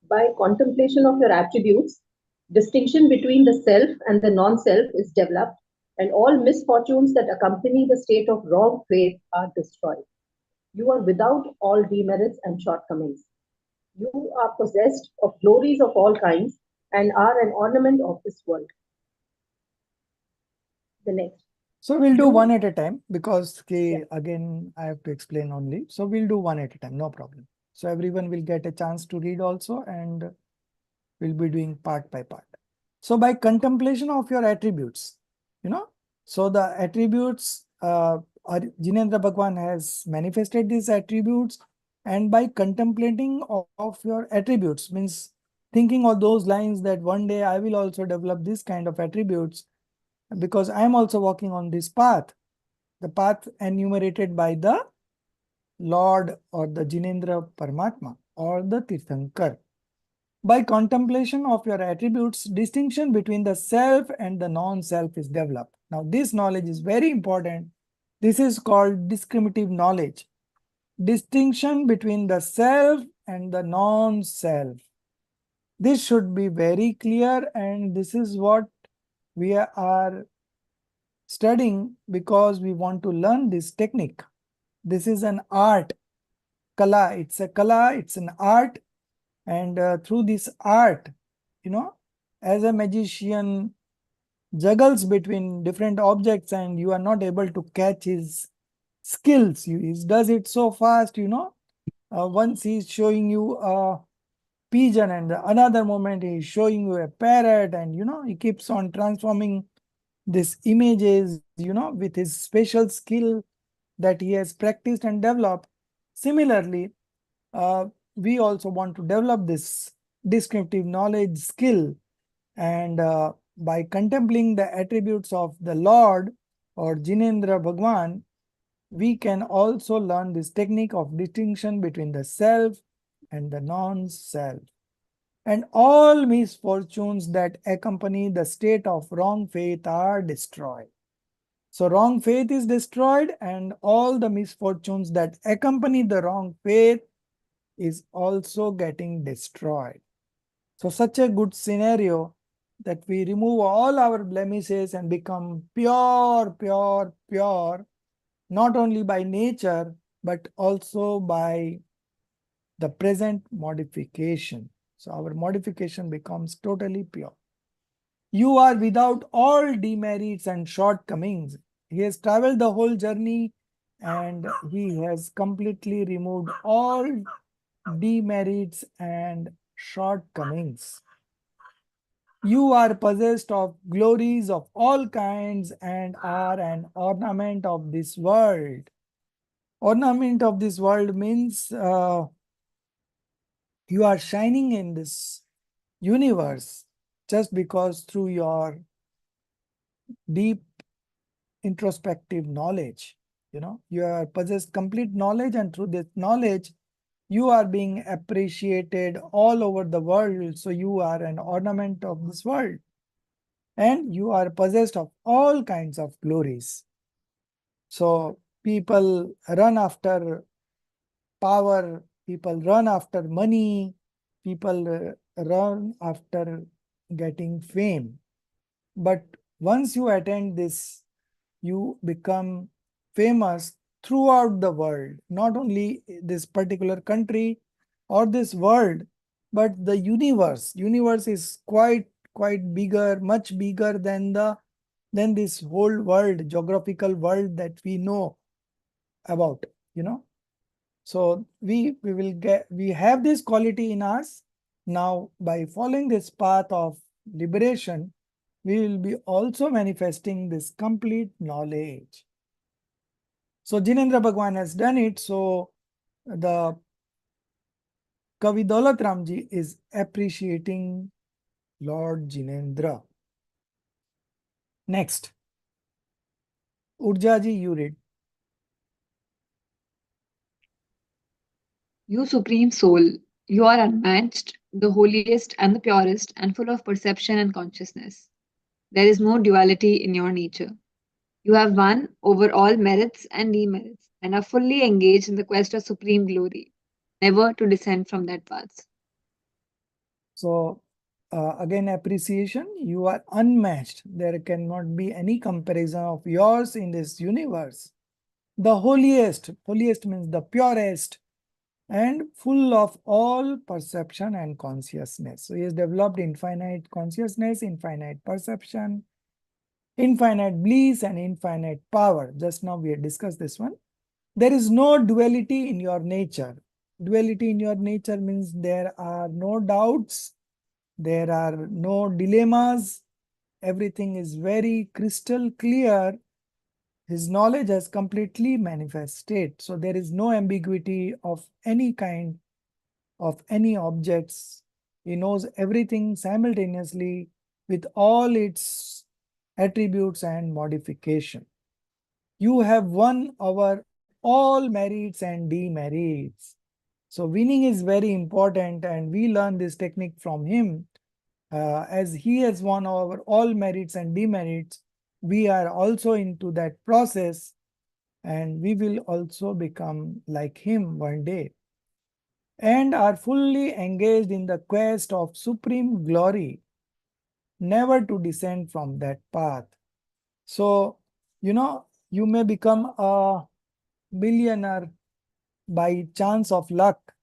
By contemplation of your attributes, distinction between the self and the non-self is developed, and all misfortunes that accompany the state of wrong faith are destroyed. You are without all demerits and shortcomings. You are possessed of glories of all kinds and are an ornament of this world. The next. So we'll do one at a time because again, I have to explain only. So we'll do one at a time, no problem. So everyone will get a chance to read also, and we'll be doing part by part. So by contemplation of your attributes, so the attributes, Jinendra Bhagwan has manifested these attributes, and by contemplating of your attributes means thinking of those lines that one day I will also develop this kind of attributes, because I am also walking on this path, the path enumerated by the Lord or the Jinendra Paramatma or the Tirthankar. By contemplation of your attributes, distinction between the self and the non-self is developed. Now, this knowledge is very important. This is called discriminative knowledge. Distinction between the self and the non-self. This should be very clear, and this is what we are studying because we want to learn this technique. This is an art, kala. It's a kala, it's an art. And through this art, as a magician juggles between different objects and you are not able to catch his skills. He does it so fast, once he's showing you a pigeon and another moment he's showing you a parrot, and he keeps on transforming these images, with his special skill that he has practiced and developed. Similarly, we also want to develop this descriptive knowledge skill, and by contemplating the attributes of the Lord or Jinendra Bhagwan, we can also learn this technique of distinction between the self and the non-self. And all misfortunes that accompany the state of wrong faith are destroyed. So wrong faith is destroyed, and all the misfortunes that accompany the wrong faith is also getting destroyed. So such a good scenario that we remove all our blemishes and become pure, pure, pure, not only by nature, but also by the present modification. So our modification becomes totally pure. You are without all demerits and shortcomings. He has traveled the whole journey and he has completely removed all demerits and shortcomings. You are possessed of glories of all kinds and are an ornament of this world. Ornament of this world means you are shining in this universe just because through your deep introspective knowledge. You are possessed complete knowledge, and through this knowledge, you are being appreciated all over the world. So you are an ornament of this world. And you are possessed of all kinds of glories. So people run after power, people run after money, people run after getting fame. But once you attain this, you become famous throughout the world, not only this particular country or this world, but the universe. Universe is quite bigger, much bigger than this whole world, geographical world that we know about, So we have this quality in us. Now, by following this path of liberation, we will be also manifesting this complete knowledge. So Jinendra Bhagwan has done it. So the Kavi Daulat Ramji is appreciating Lord Jinendra. Next, Urjaji, you read. You Supreme Soul, you are unmatched, the holiest and the purest, and full of perception and consciousness. There is no duality in your nature. You have won over all merits and demerits, and are fully engaged in the quest of supreme glory, never to descend from that path. So again, appreciation, you are unmatched. There cannot be any comparison of yours in this universe. The holiest means the purest, and full of all perception and consciousness. So he has developed infinite consciousness, infinite perception, infinite bliss, and infinite power. Just now we had discussed this one. There is no duality in your nature. Duality in your nature means there are no doubts, there are no dilemmas. Everything is very crystal clear. His knowledge has completely manifested. So there is no ambiguity of any kind, of any objects. He knows everything simultaneously with all its attributes and modification. You have won over all merits and demerits. So winning is very important, and we learn this technique from him. As he has won over all merits and demerits, we are also into that process, and we will also become like him one day, and are fully engaged in the quest of supreme glory, never to descend from that path. So, you may become a millionaire by chance of luck,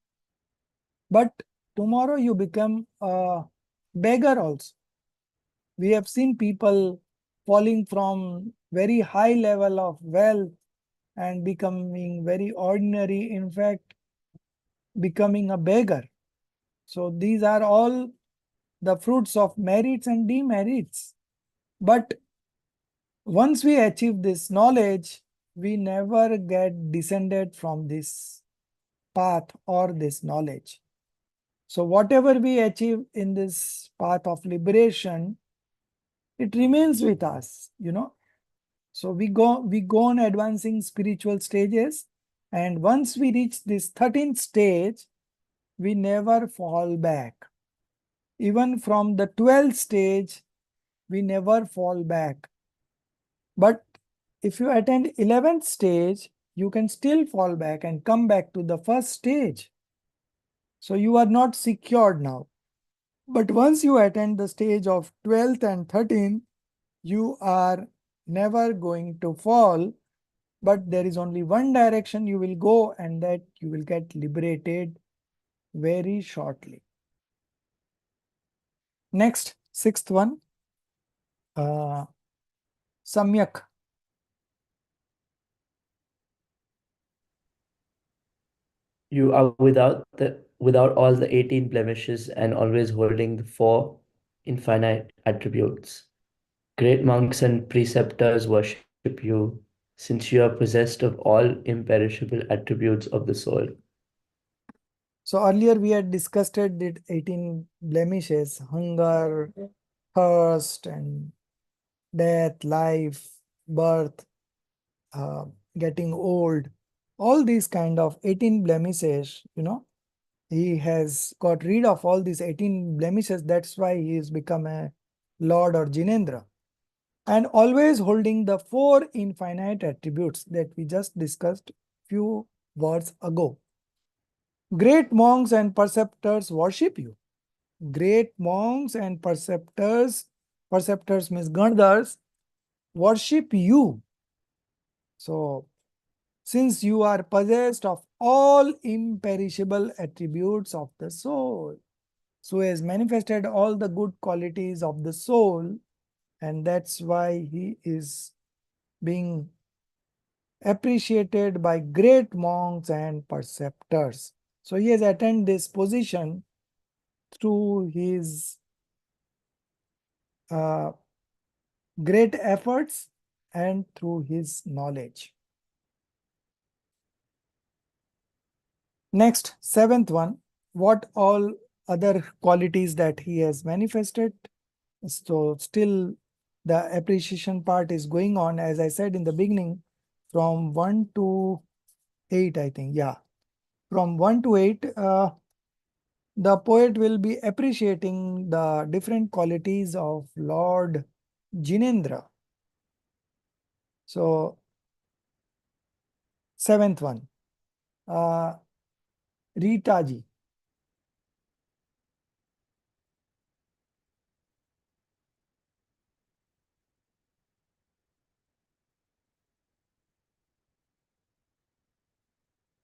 but tomorrow you become a beggar also. We have seen people falling from very high level of wealth and becoming very ordinary, in fact, becoming a beggar. So these are all the fruits of merits and demerits. But once we achieve this knowledge, we never get descended from this path or this knowledge. So whatever we achieve in this path of liberation, it remains with us, So we go on advancing spiritual stages, and once we reach this 13th stage, we never fall back. Even from the 12th stage, we never fall back. But if you attend 11th stage, you can still fall back and come back to the first stage. So you are not secured now. But once you attend the stage of 12th and 13th, you are never going to fall, but there is only one direction you will go, and that you will get liberated very shortly. Next, sixth one, Samyak. You are without all the 18 blemishes and always holding the 4 infinite attributes. Great monks and preceptors worship you, since you are possessed of all imperishable attributes of the soul. So earlier we had discussed it, the 18 blemishes, hunger, thirst, and death, life, birth, getting old, all these kind of 18 blemishes, he has got rid of all these 18 blemishes. That's why he has become a Lord or Jinendra. And always holding the 4 infinite attributes that we just discussed few words ago. Great monks and preceptors worship you. Great monks and preceptors means Gandhars, worship you. So, since you are possessed of all imperishable attributes of the soul, so he has manifested all the good qualities of the soul, and that's why he is being appreciated by great monks and preceptors. So he has attained this position through his great efforts and through his knowledge. Next, seventh one, what all other qualities that he has manifested. So still the appreciation part is going on, as I said in the beginning, from 1 to 8, I think. Yeah. From 1 to 8, the poet will be appreciating the different qualities of Lord Jinendra. So, seventh one, Rita ji.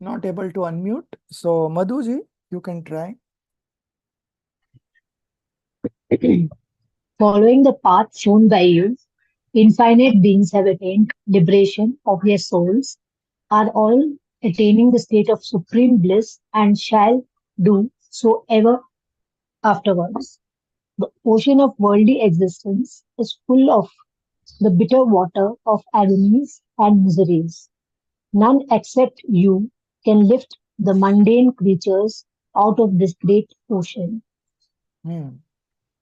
Not able to unmute. So, Madhu ji, you can try. Following the path shown by you, infinite beings have attained liberation of their souls, are all attaining the state of supreme bliss, and shall do so ever afterwards. The ocean of worldly existence is full of the bitter water of agonies and miseries. None except you can lift the mundane creatures out of this great ocean.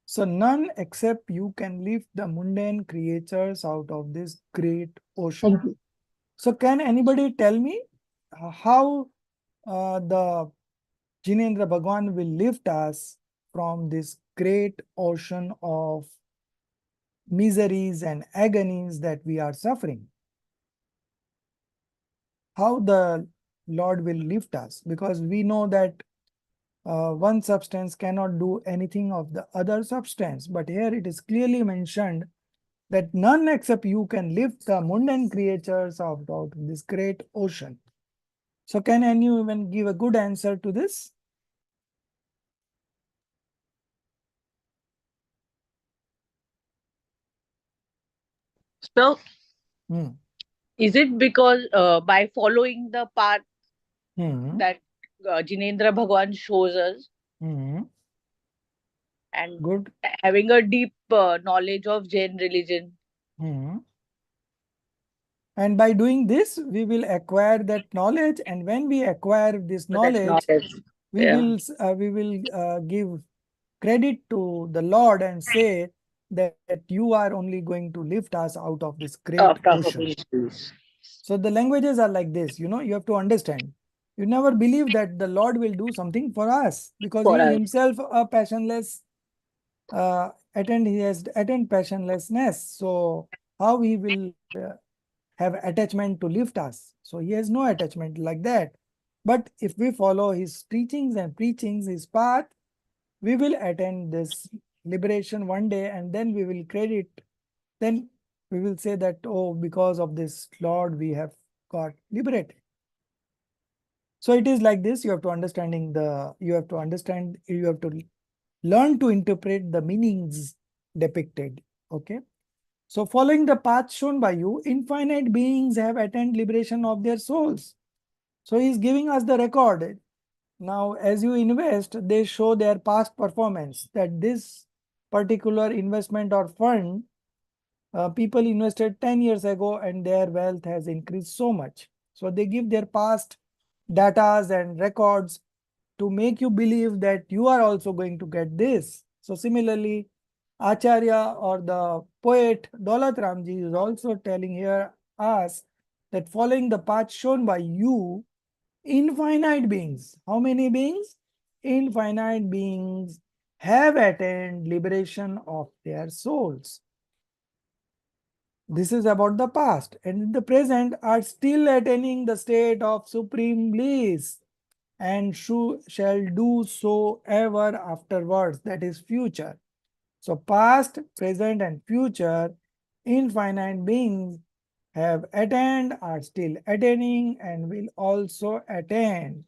So none except you can lift the mundane creatures out of this great ocean. Thank you. So can anybody tell me how the Jinendra Bhagwan will lift us from this great ocean of miseries and agonies that we are suffering? How the Lord will lift us? Because we know that one substance cannot do anything of the other substance. But here it is clearly mentioned that none except you can lift the mundane creatures out of this great ocean. So can anyone give a good answer to this? So, Hmm. is it because by following the path Hmm. that Jinendra Bhagwan shows us Hmm. and Good. having a deep knowledge of Jain religion? Hmm. And by doing this, we will acquire that knowledge. And when we acquire this So that knowledge, we yeah. will give credit to the Lord and say that you are only going to lift us out of this great ocean. So the languages are like this, you have to understand. You never believe that the Lord will do something for us because For he us. himself a passionless, he has attained passionlessness. So how he will have attachment to lift us? So he has no attachment like that. But if we follow his teachings and preachings, his path, we will attain this liberation one day, and then we will credit, then we will say that, oh, because of this Lord, we have got liberated. So it is like this. You have to learn to interpret the meanings depicted. Okay. So following the path shown by you, infinite beings have attained liberation of their souls. So he's giving us the record. Now, as you invest, they show their past performance, that this particular investment or fund, people invested 10 years ago and their wealth has increased so much. So they give their past datas and records to make you believe that you are also going to get this. So similarly, Acharya or the poet Daulat Ramji is also telling here us that following the path shown by you, infinite beings, how many beings? Infinite beings have attained liberation of their souls. This is about the past, and in the present are still attaining the state of supreme bliss, and shall do so ever afterwards, that is future. So past, present and future infinite beings have attained, are still attaining, and will also attain.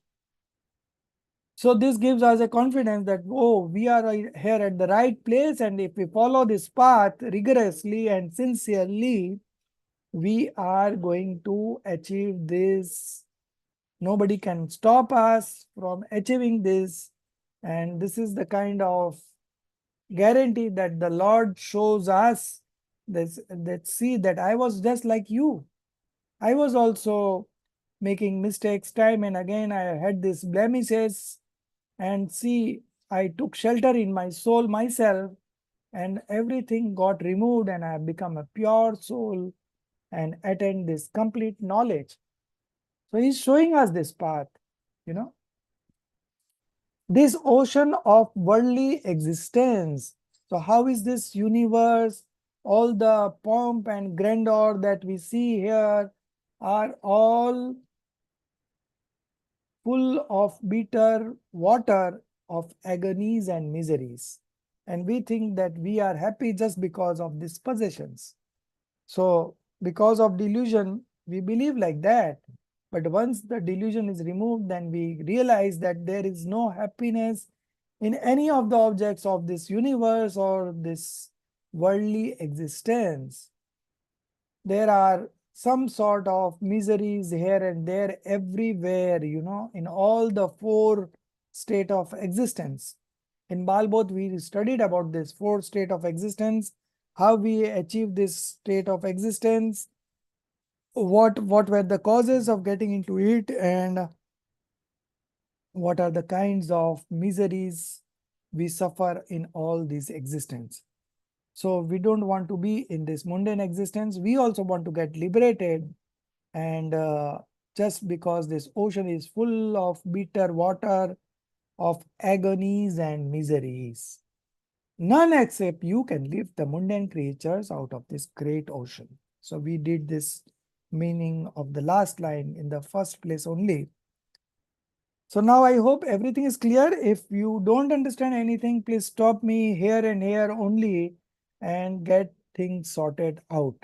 So this gives us a confidence that, oh, we are here at the right place, and if we follow this path rigorously and sincerely, we are going to achieve this. Nobody can stop us from achieving this. And this is the kind of guarantee that the Lord shows us, that see that I was just like you. I was also making mistakes time and again. I had these blemishes, and see, I took shelter in my soul myself, and everything got removed, and I have become a pure soul and attain this complete knowledge. So he's showing us this path, you know. This ocean of worldly existence. So how is this universe, all the pomp and grandeur that we see here are all full of bitter water of agonies and miseries. And we think that we are happy just because of these possessions. So because of delusion, we believe like that. But once the delusion is removed, then we realize that there is no happiness in any of the objects of this universe or this worldly existence. There are some sort of miseries here and there everywhere, you know, in all the four state of existence. In Balbodh, we studied about this four state of existence, how we achieve this state of existence, what were the causes of getting into it, and what are the kinds of miseries we suffer in all these existence. So we don't want to be in this mundane existence. We also want to get liberated. And just because this ocean is full of bitter water, of agonies and miseries, none except you can lift the mundane creatures out of this great ocean. So we did this meaning of the last line in the first place only. So now I hope everything is clear. If you don't understand anything, please stop me here and here only and get things sorted out.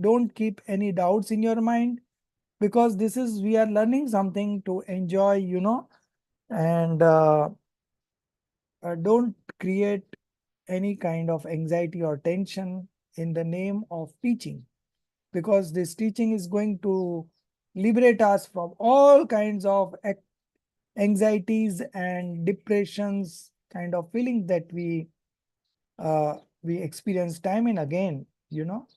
Don't keep any doubts in your mind, because this is, we are learning something to enjoy, you know, and don't create any kind of anxiety or tension in the name of teaching, because this teaching is going to liberate us from all kinds of anxieties and depressions kind of feelings that we experience time and again, you know,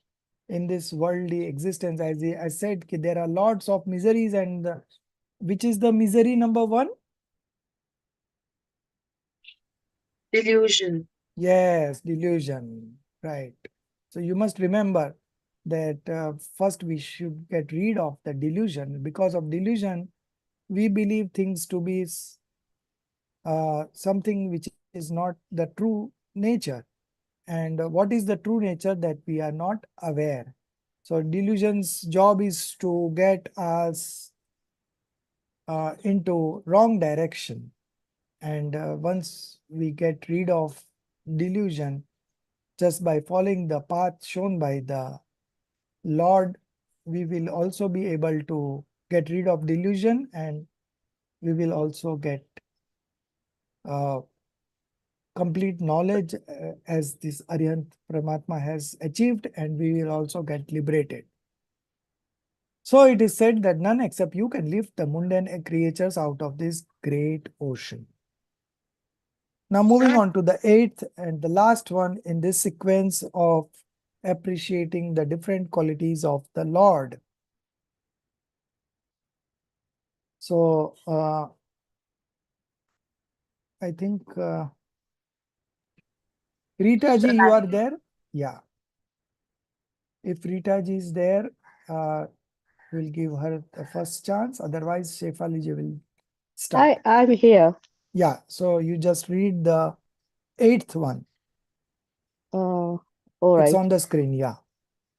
in this worldly existence. As I said, there are lots of miseries, and which is the misery number one? Delusion. Yes, delusion, right. So you must remember that first we should get rid of the delusion. Because of delusion, we believe things to be something which is not the true nature. And what is the true nature that we are not aware? So delusion's job is to get us into wrong direction. And once we get rid of delusion, just by following the path shown by the Lord, we will also be able to get rid of delusion and we will also get complete knowledge as this Arihant Paramatma has achieved, and we will also get liberated. So it is said that none except you can lift the mundane creatures out of this great ocean. Now moving on to the 8th and the last one in this sequence of appreciating the different qualities of the Lord. So I think Rita ji, you are there? Yeah. If Rita ji is there, we'll give her the first chance. Otherwise, Shefali ji will start. I'm here. Yeah. So you just read the 8th one. All It's right. on the screen. Yeah.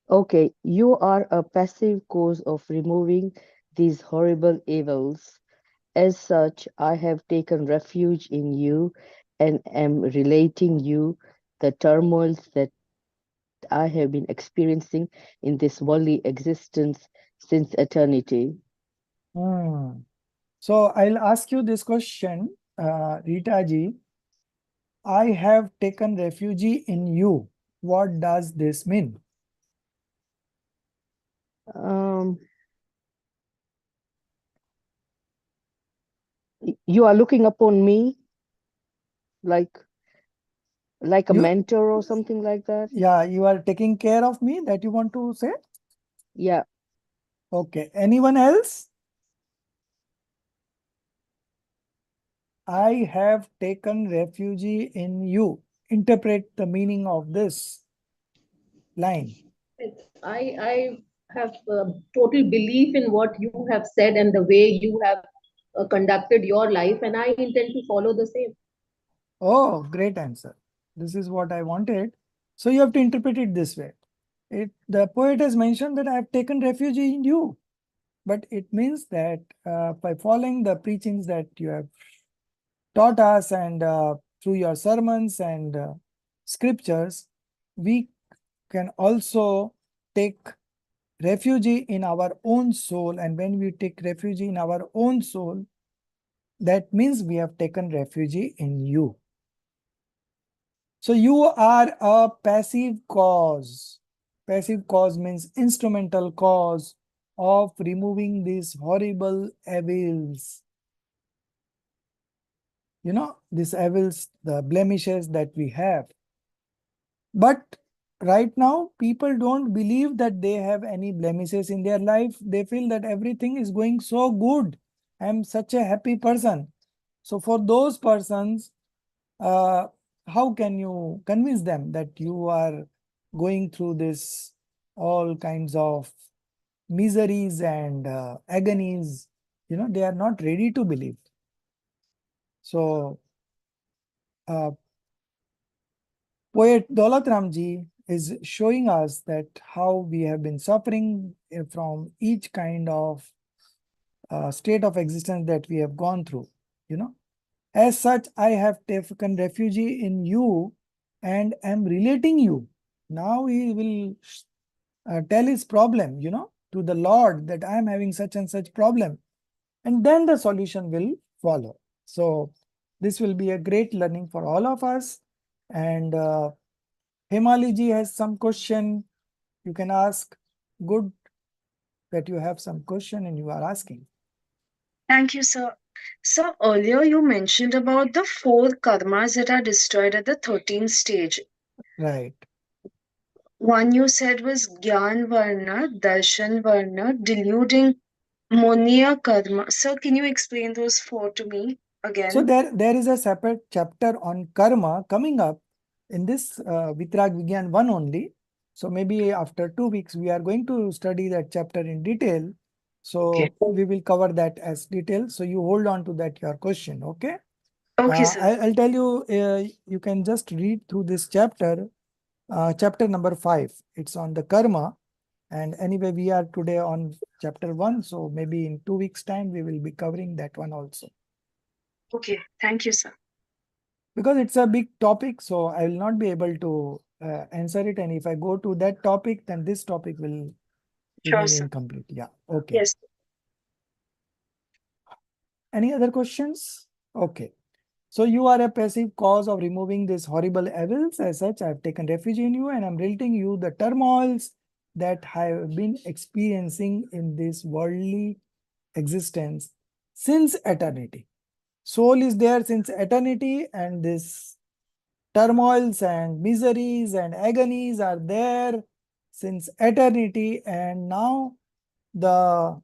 Okay. You are a passive cause of removing these horrible evils. As such, I have taken refuge in you and am relating you the turmoils that I have been experiencing in this worldly existence since eternity. Hmm. So I'll ask you this question, Rita ji. I have taken refuge in you. What does this mean? Um, you are looking upon me like a You, mentor or something like that. yeah, you are taking care of me, that you want to say? Yeah. Okay. Anyone else? I have taken refuge in you. Interpret the meaning of this line. I have total belief in what you have said and the way you have conducted your life, and I intend to follow the same. Oh, great answer. This is what I wanted. So you have to interpret it this way. The poet has mentioned that I have taken refuge in you. But it means that by following the preachings that you have taught us and through your sermons and scriptures, we can also take refuge in our own soul. And when we take refuge in our own soul, that means we have taken refuge in you. So you are a passive cause. Passive cause means instrumental cause of removing these horrible evils. You know, these evils, the blemishes that we have. But right now, people don't believe that they have any blemishes in their life. They feel that everything is going so good. I'm such a happy person. So for those persons, how can you convince them that you are going through this all kinds of miseries and agonies? You know, they are not ready to believe. So uh, poet Daulat Ramji is showing us that how we have been suffering from each kind of state of existence that we have gone through, you know. As such, I have taken refuge in you and am relating you. Now he will tell his problem, you know, to the Lord that I am having such and such problem. And then the solution will follow. So this will be a great learning for all of us. And Himali ji has some question you can ask. Good that you have some question and you are asking. Thank you, sir. So earlier you mentioned about the 4 karmas that are destroyed at the 13th stage. Right. One you said was Gyan Varna, Darshan Varna, deluding Monia Karma. Sir, can you explain those 4 to me So again? there is a separate chapter on karma coming up in this Vitrag Vigyan 1 only. So maybe after 2 weeks, we are going to study that chapter in detail. So Okay. we will cover that as detail. So you hold on to that, your question, okay? Okay, sir. I'll tell you, you can just read through this chapter, chapter number 5. It's on the karma. And anyway, we are today on chapter 1. So maybe in 2 weeks time, we will be covering that one also. Okay, thank you, sir. Because it's a big topic, so I will not be able to answer it. And if I go to that topic, then this topic will Sure, remain sir. incomplete. Yeah, okay. Yes. Any other questions? Okay. So you are a passive cause of removing these horrible evils. As such, I have taken refuge in you and I'm relating you the turmoils that I have been experiencing in this worldly existence since eternity. Soul is there since eternity, and this turmoils and miseries and agonies are there since eternity, and now the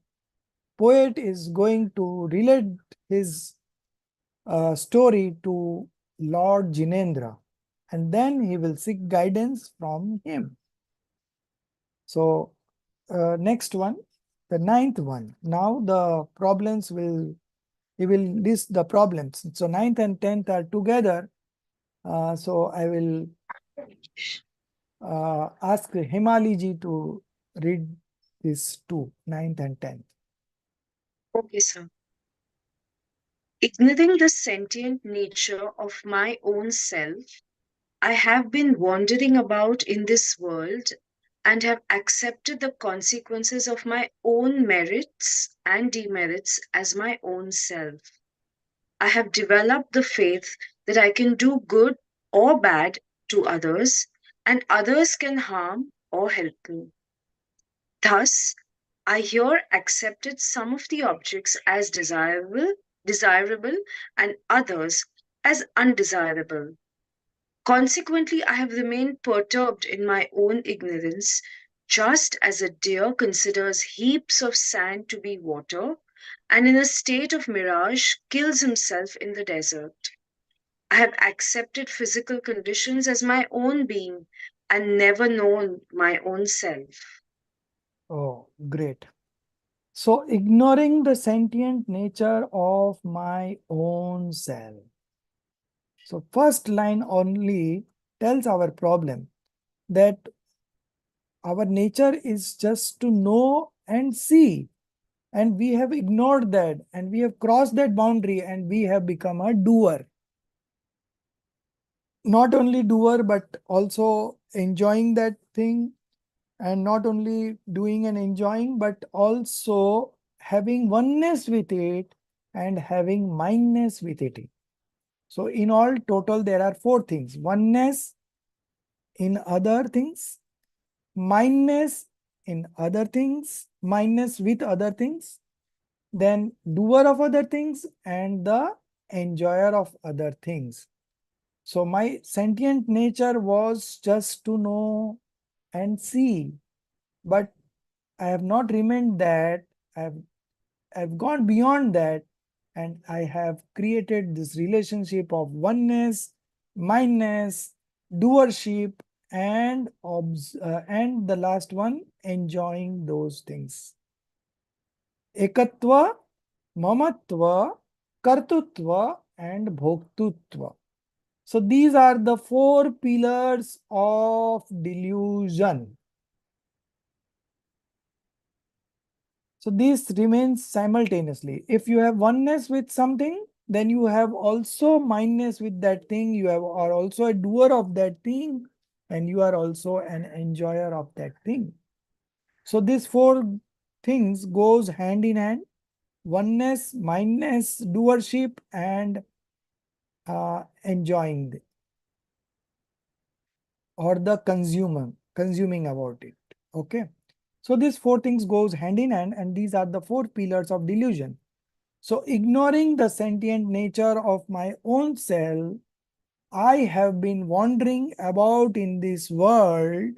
poet is going to relate his story to Lord Jinendra, and then he will seek guidance from him. So next one, the ninth one. Now the problems he will list the problems. So ninth and 10th are together. So I will ask Himali ji to read these two, 9th and 10th. Okay, sir. Ignoring the sentient nature of my own self, I have been wandering about in this world and have accepted the consequences of my own merits and demerits as my own self. I have developed the faith that I can do good or bad to others, and others can harm or help me. Thus, I here accepted some of the objects as desirable, and others as undesirable. Consequently, I have remained perturbed in my own ignorance, just as a deer considers heaps of sand to be water, and in a state of mirage kills himself in the desert. I have accepted physical conditions as my own being and never known my own self. Oh, great. So ignoring the sentient nature of my own self. So first line only tells our problem that our nature is just to know and see. And we have ignored that, and we have crossed that boundary, and we have become a doer. Not only doer, but also enjoying that thing, and not only doing and enjoying, but also having oneness with it and having mindness with it. So in all total, there are four things: oneness in other things, mindness in other things, mindness with other things, then doer of other things, and the enjoyer of other things. So my sentient nature was just to know and see, but I have not remained that. I've gone beyond that, and I have created this relationship of oneness, mindness, doership, and the last one, enjoying those things. Ekatva, mamatva, kartutva, and bhoktutva. So these are the four pillars of delusion. So this remains simultaneously. If you have oneness with something, then you have also mindness with that thing. You are also a doer of that thing, and you are also an enjoyer of that thing. So these four things goes hand in hand: oneness, mindness, doership, and enjoying or the consuming about it. Okay. So these four things goes hand in hand, and these are the four pillars of delusion. So ignoring the sentient nature of my own self, I have been wandering about in this world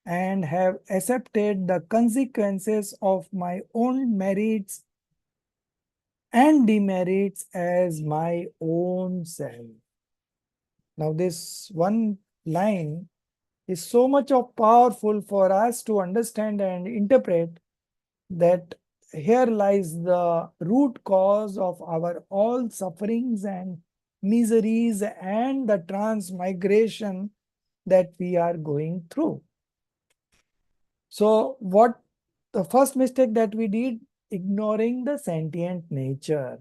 and have accepted the consequences of my own merits and demerits as my own self. Now this one line is so much of powerful for us to understand and interpret, that here lies the root cause of our all sufferings and miseries and the transmigration that we are going through. So what the first mistake that we did, ignoring the sentient nature.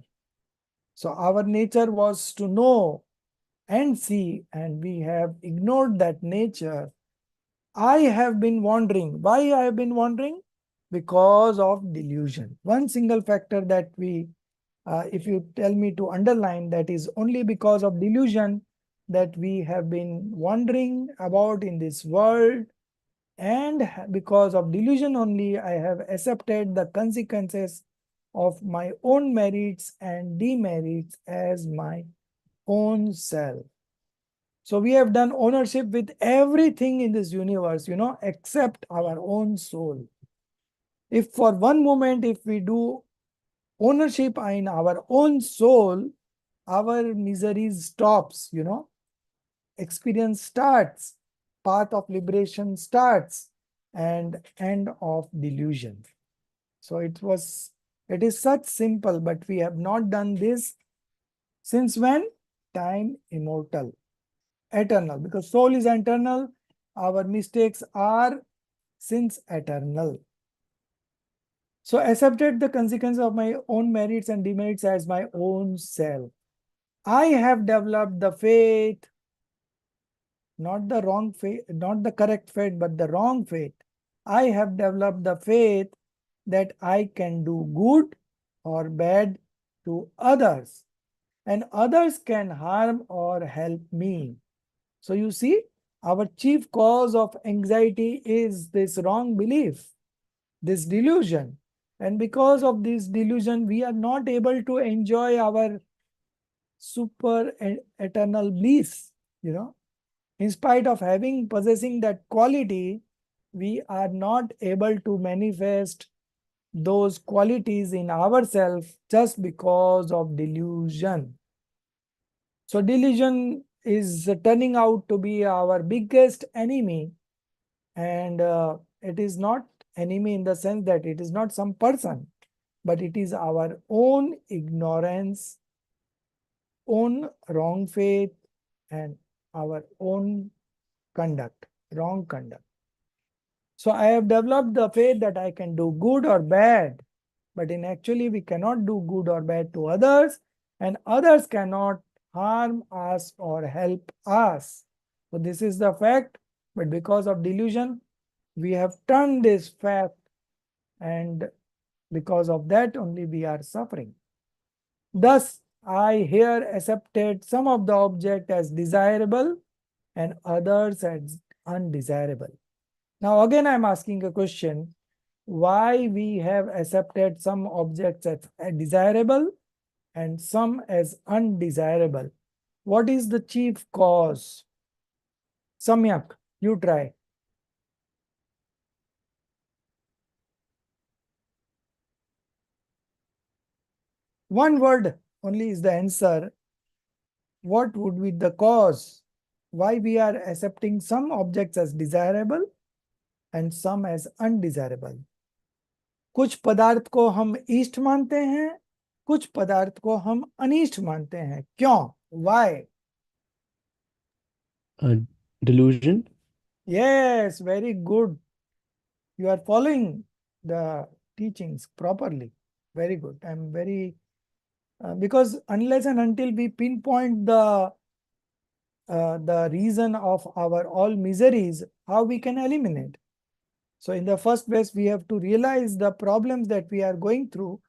So our nature was to know and see, and we have ignored that nature. I have been wandering. Why I have been wandering? Because of delusion. One single factor that we if you tell me to underline, that is only because of delusion that we have been wandering about in this world, and because of delusion only I have accepted the consequences of my own merits and demerits as my own self. So we have done ownership with everything in this universe, except our own soul. If for one moment, if we do ownership in our own soul, our misery stops, experience starts, path of liberation starts, and end of delusion. So it is such simple, but we have not done this since when? Time immortal, eternal, because soul is eternal, our mistakes are since eternal. So accepted the consequence of my own merits and demerits as my own self. I have developed the faith, not the wrong faith, not the correct faith, but the wrong faith. I have developed the faith that I can do good or bad to others, and others can harm or help me. So you see, our chief cause of anxiety is this wrong belief, this delusion. And because of this delusion, we are not able to enjoy our super eternal bliss, In spite of possessing that quality, we are not able to manifest those qualities in ourselves just because of delusion. So delusion is turning out to be our biggest enemy, and it is not enemy in the sense that it is not some person, but it is our own ignorance, own wrong faith, and our own conduct, wrong conduct. So I have developed the faith that I can do good or bad, but in actually we cannot do good or bad to others, and others cannot harm us or help us. So this is the fact, but because of delusion, we have turned this fact, and because of that only we are suffering. Thus, I here accepted some of the object as desirable and others as undesirable. Now again, I'm asking a question, why we have accepted some objects as desirable and some as undesirable? What is the chief cause? Samyak, you try. One word only is the answer. What would be the cause? Why we are accepting some objects as desirable and some as undesirable? कुछ पदार्थ को हम इष्ट मानते हैं, कुछ पदार्थ को हम अनिष्ट मानते हैं. क्यों? Why? Delusion. Yes, very good. You are following the teachings properly. Very good. I'm very because unless and until we pinpoint the reason of our all miseries, how we can eliminate? So in the first place, we have to realize the problems that we are going through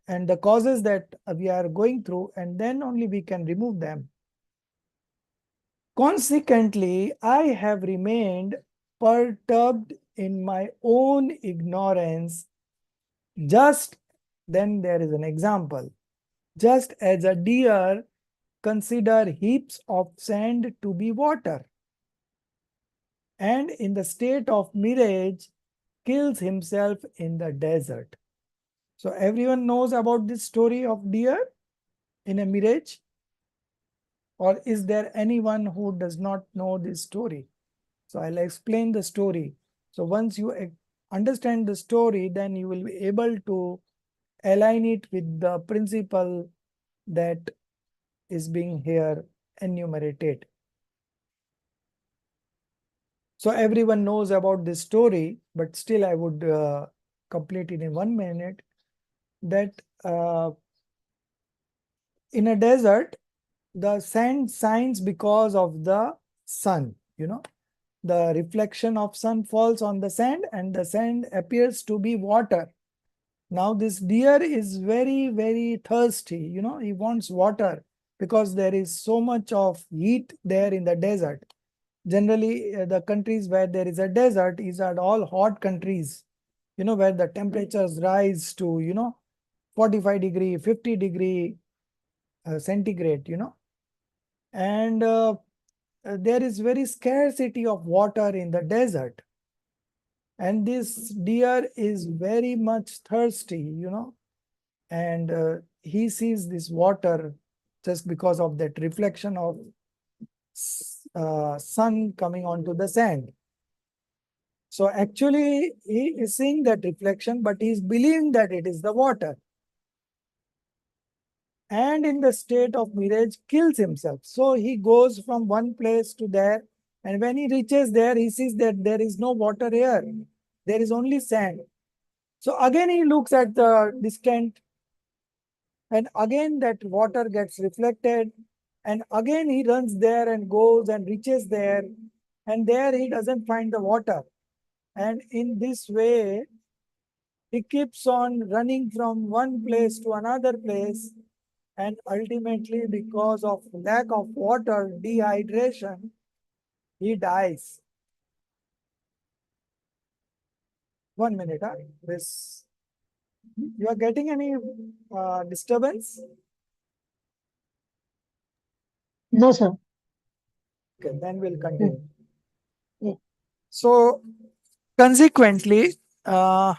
and the causes that we are going through, and then only we can remove them. Consequently, I have remained perturbed in my own ignorance. Just then there is an example. Just as a deer consider heaps of sand to be water, and in the state of mirage kills himself in the desert. So everyone knows about this story of deer in a mirage? Or is there anyone who does not know this story? So I'll explain the story. So once you understand the story, then you will be able to align it with the principle that is being here enumerated. So everyone knows about this story, but still I would complete it in 1 minute. That in a desert, the sand shines because of the sun, the reflection of sun falls on the sand and the sand appears to be water. Now this deer is very, very thirsty. You know, he wants water because there is so much of heat there in the desert. Generally, the countries where there is a desert is at all hot countries, you know, where the temperatures rise to, 45 degree, 50 degree centigrade, and there is very scarcity of water in the desert. And this deer is very much thirsty, and he sees this water just because of that reflection of sun coming onto the sand. So actually, he is seeing that reflection, but he is believing that it is the water. And in the state of mirage, kills himself. So he goes from one place to there. And when he reaches there, he sees that there is no water here. There is only sand. So again, he looks at the distant. And again, that water gets reflected. And again, he runs there and goes and reaches there. And there he doesn't find the water. And in this way, he keeps on running from one place to another place, and ultimately, because of lack of water, dehydration, he dies. 1 minute, this. You are getting any disturbance? No, sir. Okay, then we'll continue. Yeah. So, consequently, I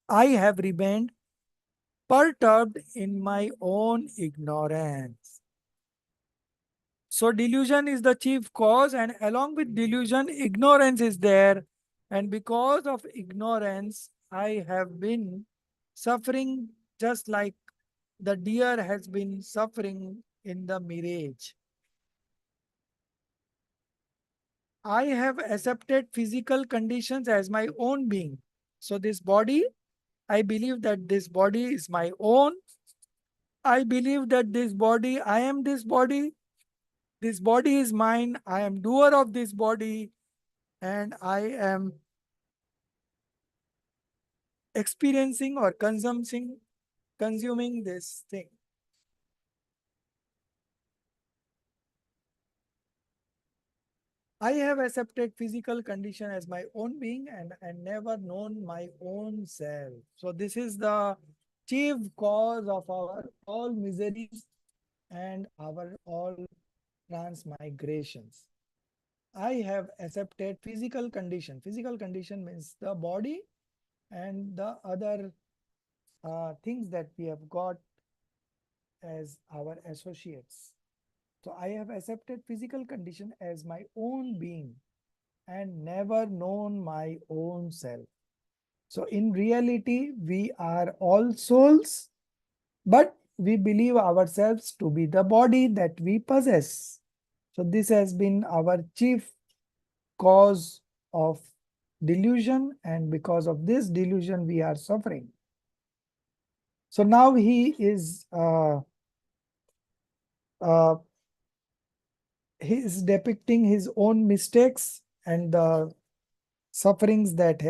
have remained perturbed in my own ignorance. So delusion is the chief cause, and along with delusion, ignorance is there. And because of ignorance, I have been suffering just like the deer has been suffering in the mirage. I have accepted physical conditions as my own being. So this body, I believe that this body is my own. I believe that this body, I am this body. This body is mine. I am doer of this body, and I am experiencing or consuming this thing. I have accepted physical condition as my own being and never known my own self. So this is the chief cause of our all miseries and our all transmigrations. I have accepted physical condition. Physical condition means the body and the other things that we have got as our associates. So I have accepted physical condition as my own being and never known my own self. So in reality, we are all souls, but we believe ourselves to be the body that we possess. So this has been our chief cause of delusion, and because of this delusion, we are suffering. So now he is depicting his own mistakes and the sufferings that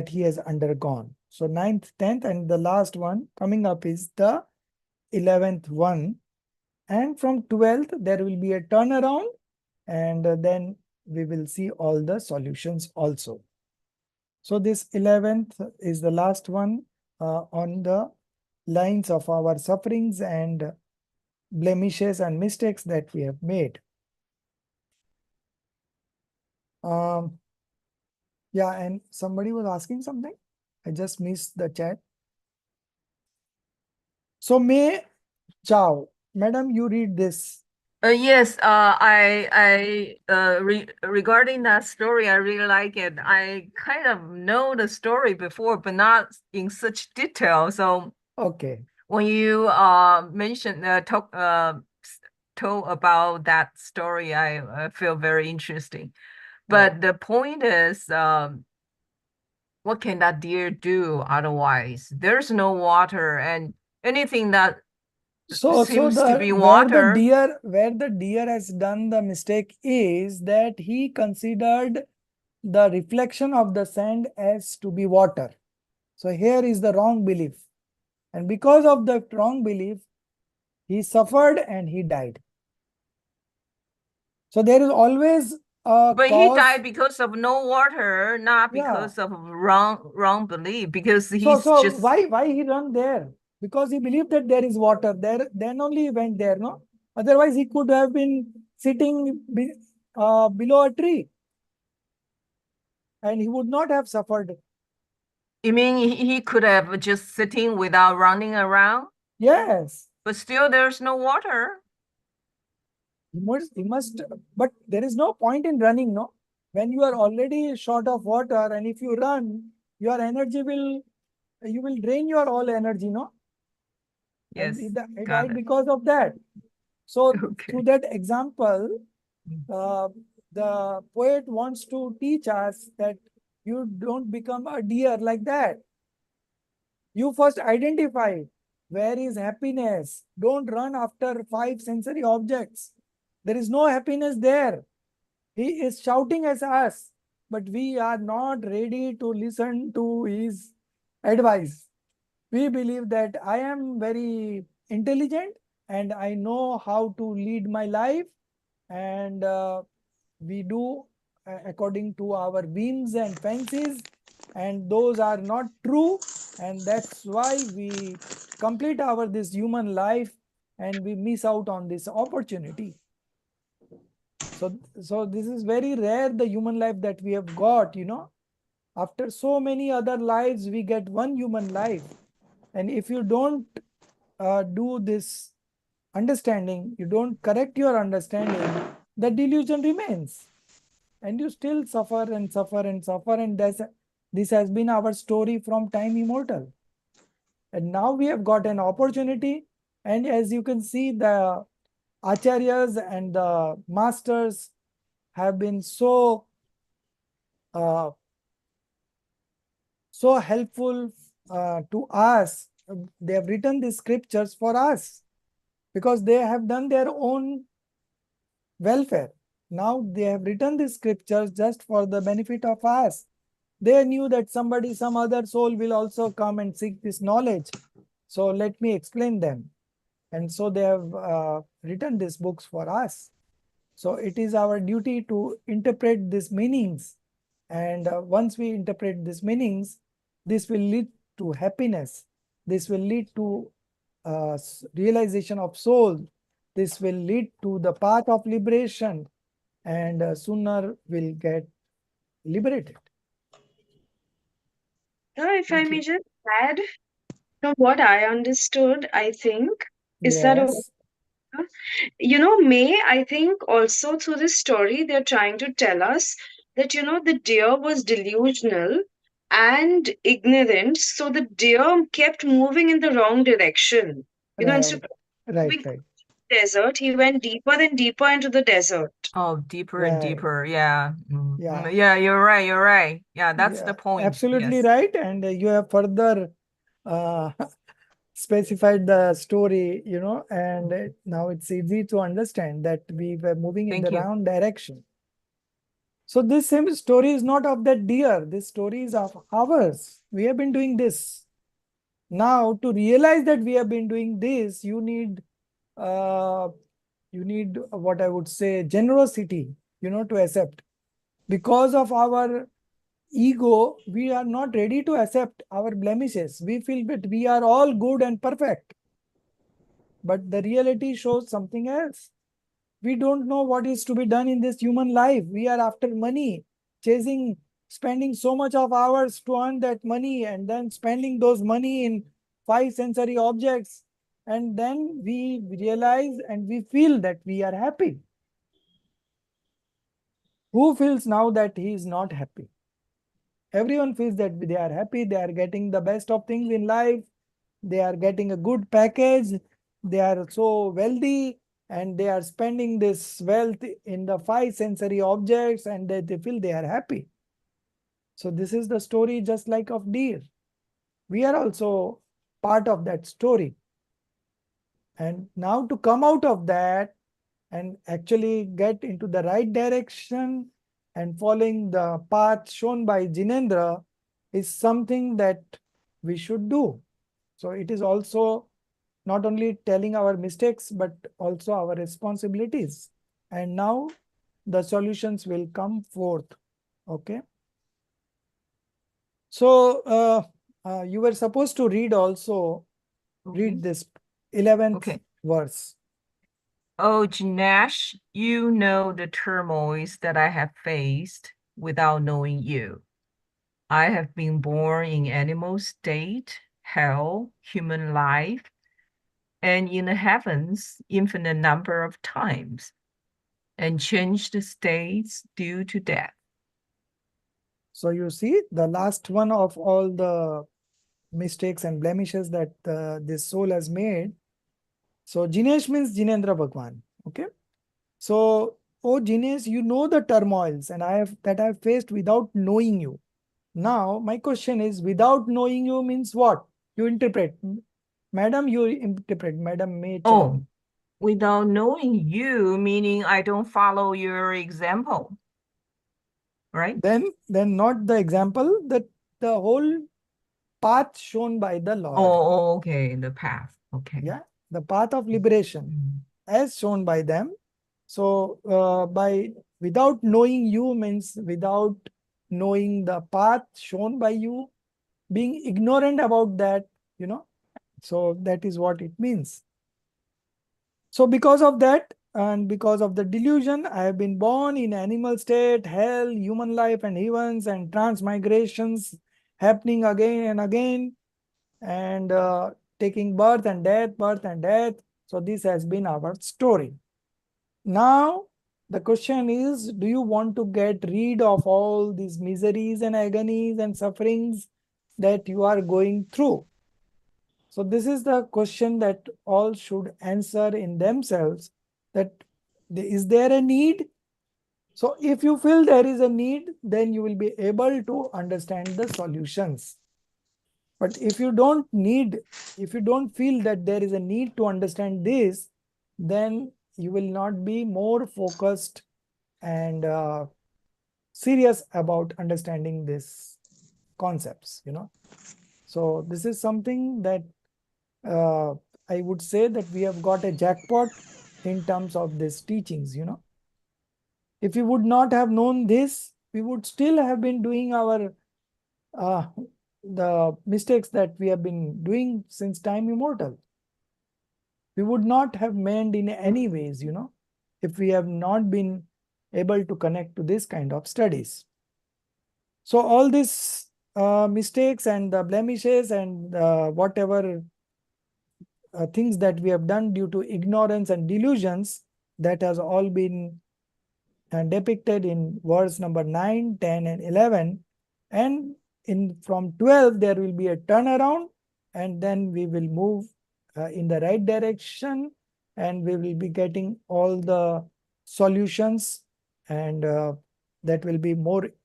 he has undergone. So 9th, 10th, and the last one coming up is the 11th one. And from 12th, there will be a turnaround, and then we will see all the solutions also. So this 11th is the last one on the lines of our sufferings and blemishes and mistakes that we have made. Yeah, and somebody was asking something. I just missed the chat. So May Chao, madam, you read this. Yes, regarding that story, I really like it. I kind of know the story before, but not in such detail. So Okay. when you mentioned told about that story, I feel very interesting. But the point is, what can that deer do otherwise? There's no water, and anything that seems to be water. Where the deer has done the mistake is that he considered the reflection of the sand as to be water. So here is the wrong belief. And because of the wrong belief, he suffered and he died. So there is always a But he cause. died because of no water, not Yeah. because of wrong belief. Because So he's just why he run there? Because he believed that there is water there. Then only he went there. No, otherwise he could have been sitting below a tree, and he would not have suffered. You mean he could have just sitting without running around? Yes. But still there's no water. He must, but there is no point in running, no? When you are already short of water, and if you run, your energy you will drain your all energy, no? Yes, And he got died it. because of that. So Okay. through that example, the poet wants to teach us that you don't become a deer like that. You first identify where is happiness. Don't run after 5 sensory objects. There is no happiness there. He is shouting at us, but we are not ready to listen to his advice. We believe that I am very intelligent and I know how to lead my life, and we do according to our whims and fancies, and those are not true, and that's why we complete our this human life and we miss out on this opportunity. So this is very rare, the human life that we have got, after so many other lives we get one human life. And if you don't do this understanding, you don't correct your understanding, the delusion remains. And you still suffer and suffer and suffer. And this has been our story from time immortal. And now we have got an opportunity. And as you can see, the acharyas and the masters have been so helpful to us. They have written these scriptures for us because they have done their own welfare. Now they have written these scriptures just for the benefit of us. They knew that some other soul will also come and seek this knowledge. So let me explain them. And so they have written these books for us. So it is our duty to interpret these meanings. And once we interpret these meanings, this will lead to happiness. This will lead to realization of soul. This will lead to the path of liberation, and sooner will get liberated. If I Thank may you. just add, from what I understood, I think, is that okay? Yes, May, I think also through this story, they're trying to tell us that, the deer was delusional and ignorant. So the deer kept moving in the wrong direction. Instead right, of right, moving right, desert, he went deeper and deeper into the desert. Oh, deeper and right. deeper. Yeah. Yeah, Yeah, you're right. You're right. Yeah, that's yeah, the point. absolutely Yes. right. And you have further uh, specified the story, and now it's easy to understand that we were moving in Thank the you. wrong direction. So this same story is not of that deer. This story is of ours. We have been doing this. Now, to realize that we have been doing this, you need what I would say generosity, to accept. Because of our ego, we are not ready to accept our blemishes. We feel that we are all good and perfect. But the reality shows something else. We don't know what is to be done in this human life. We are after money, spending so much of hours to earn that money, and then spending those money in 5 sensory objects. And then we realize and we feel that we are happy. Who feels now that he is not happy? Everyone feels that they are happy, they are getting the best of things in life, they are getting a good package, they are so wealthy, and they are spending this wealth in the 5 sensory objects, and they feel they are happy. So this is the story just like of deer. We are also part of that story. And now to come out of that and actually get into the right direction and following the path shown by Jinendra is something that we should do. So it is also not only telling our mistakes, but also our responsibilities. And now the solutions will come forth. Okay. So you were supposed to read also, read this 11th verse. Oh, Jinesh, you know the turmoils that I have faced without knowing you. I have been born in animal state, hell, human life, and in the heavens infinite number of times, and changed states due to death. So you see, the last one of all the mistakes and blemishes that this soul has made. So Jinesh means Jinendra Bhagwan. Okay. So, oh Jinesh, you know the turmoils and I have faced without knowing you. Now, my question is, without knowing you means what? You interpret. Madam, you interpret. Madam May Chan. Oh, without knowing you, meaning I don't follow your example, right? Then not the example, that the whole path shown by the Lord. Oh, okay, the path. Okay. Yeah, the path of liberation as shown by them. So, by without knowing you means without knowing the path shown by you, being ignorant about that, you know. So that is what it means. So because of that and because of the delusion, I have been born in animal state, hell, human life and heavens and transmigrations happening again and again, and taking birth and death, birth and death. So this has been our story. Now, the question is, do you want to get rid of all these miseries and agonies and sufferings that you are going through? So this is the question that all should answer in themselves, that is there a need? So if you feel there is a need, then you will be able to understand the solutions. But if you don't feel that there is a need to understand this, then you will not be more focused and serious about understanding these concepts, you know. So this is something that I would say that we have got a jackpot in terms of these teachings, you know. If we would not have known this, we would still have been doing our the mistakes that we have been doing since time immortal. We would not have manned in any ways, you know, if we have not been able to connect to this kind of studies. So all these mistakes and the blemishes and whatever things that we have done due to ignorance and delusions, that has all been depicted in verse number 9, 10 and 11. And from 12, there will be a turnaround, and then we will move in the right direction, and we will be getting all the solutions, and that will be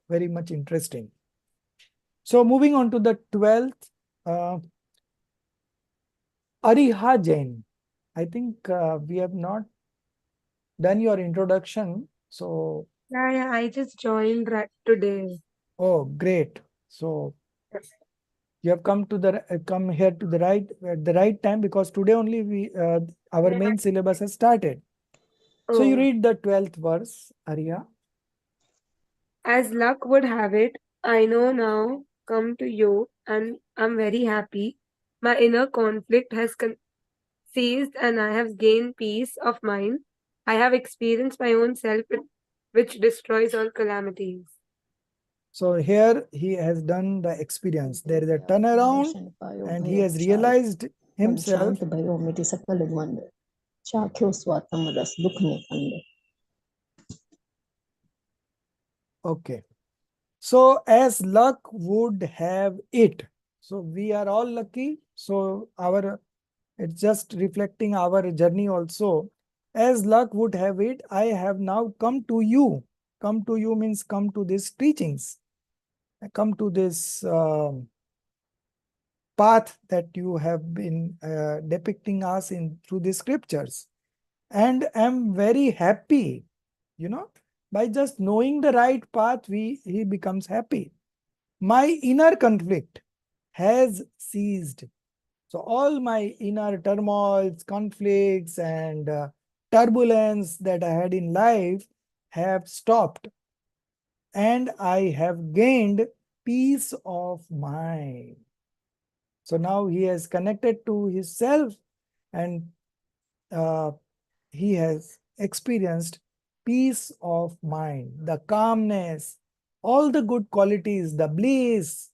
very much interesting. So moving on to the 12th, Ariha Jain. I think we have not done your introduction. So, Yeah, I just joined right today. oh, great. So you have come here to the right at the right time, because today only our main syllabus has started. So you Oh, read the 12th verse, Arya. as luck would have it, I know now come to you and I'm very happy. My inner conflict has ceased and I have gained peace of mind. I have experienced my own self, which destroys all calamities. So here he has done the experience. There is a turnaround, and he has realized himself. Okay. So as luck would have it. So we are all lucky. So it's just reflecting our journey also. As luck would have it, I have now come to you. Come to you means come to these teachings. Come to this path that you have been depicting us in through the scriptures. And am very happy, you know, by just knowing the right path, he becomes happy. My inner conflict, has ceased. So all my inner turmoils, conflicts, and turbulence that I had in life have stopped, and I have gained peace of mind. So now he has connected to his self, and uh, he has experienced peace of mind, the calmness, all the good qualities, the bliss,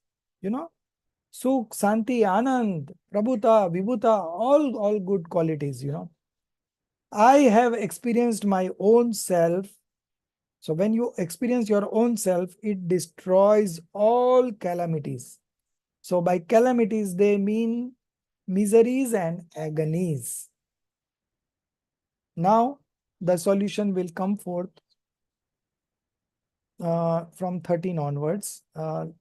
Sukh, Santi, Anand, Prabhuta, Vibhuta, all good qualities. I have experienced my own self. So when you experience your own self, it destroys all calamities. So by calamities, they mean miseries and agonies. Now, the solution will come forth from 13 onwards.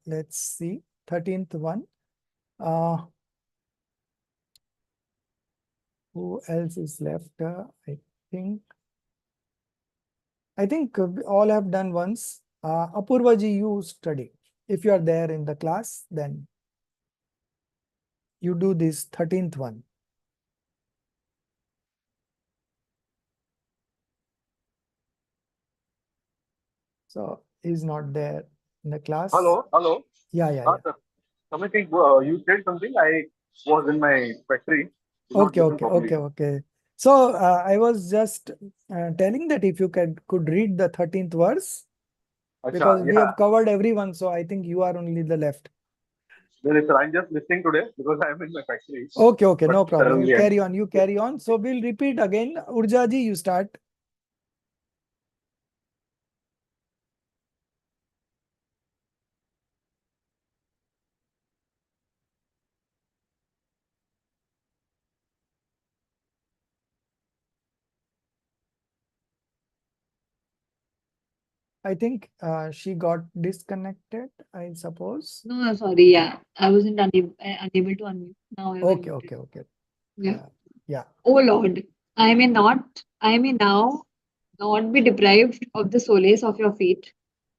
Let's see, 13th one. Who else is left? think I think all have done once. Apurvaji, you study. If you are there in the class, then you do this 13th one. So he's not there in the class. Hello. Yeah. Sir. Something you said something. I was in my factory. Okay. So I was just telling that if you could read the 13th verse, because we have covered everyone, so I think you are only the left. Well, sir, I'm just listening today because I'm in my factory. Okay, no problem. You carry on. So we'll repeat again. Urjaji, you start. I think she got disconnected, I suppose. No, sorry. Yeah, I wasn't unable to unmute. Now I will. Okay. Yeah. Yeah. Oh Lord, I may now not be deprived of the solace of your feet.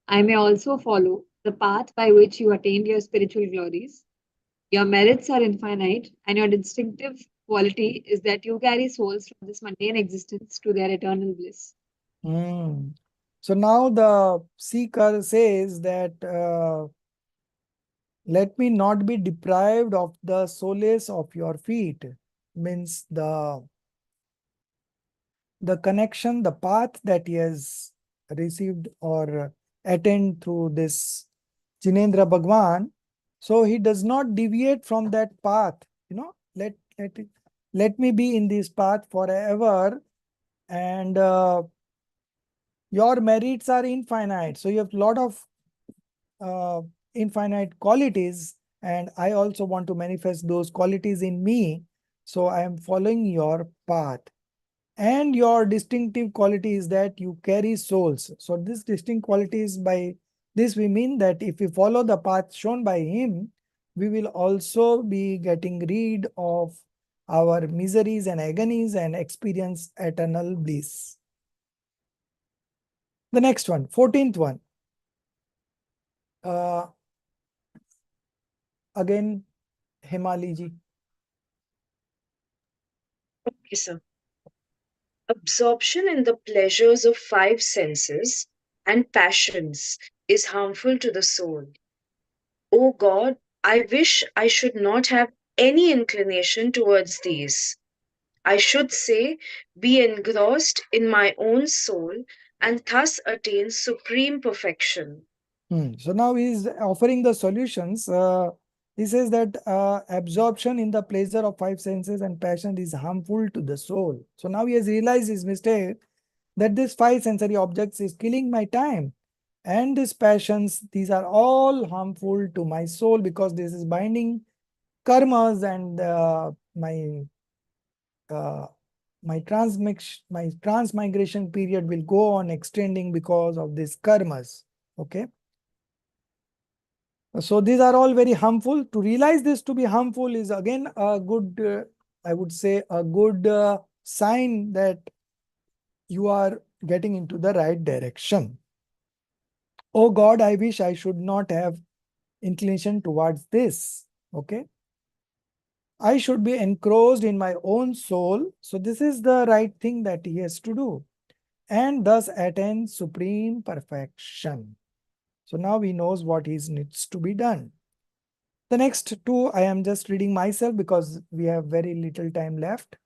I may also follow the path by which you attained your spiritual glories. Your merits are infinite, and your distinctive quality is that you carry souls from this mundane existence to their eternal bliss. So now the seeker says that let me not be deprived of the solace of your feet. Means the connection, the path that he has received or attained through this Jinendra Bhagwan. So he does not deviate from that path. Let me be in this path forever, and your merits are infinite. So you have a lot of infinite qualities, and I also want to manifest those qualities in me. So I am following your path. And your distinctive quality is that you carry souls. So this distinct quality is, by this we mean that if we follow the path shown by him, we will also be getting rid of our miseries and agonies and experience eternal bliss. The next one, 14th one. Again, Himali ji. Okay, sir. Absorption in the pleasures of five senses and passions is harmful to the soul. O God, I wish I should not have any inclination towards these. I should say, be engrossed in my own soul and thus attain supreme perfection. So now he is offering the solutions. He says that absorption in the pleasure of five senses and passion is harmful to the soul. So now he has realized his mistake, that this five sensory objects is killing my time. And these passions, these are all harmful to my soul, because this is binding karmas, and my transmigration period will go on extending because of these karmas. Okay. So these are all very harmful. To realize this to be harmful is again a good, I would say, a good sign that you are getting into the right direction. Oh God, I wish I should not have inclination towards this. Okay. I should be engrossed in my own soul. So this is the right thing that he has to do, and thus attain supreme perfection. So now he knows what needs to be done. The next two, I am just reading myself because we have very little time left.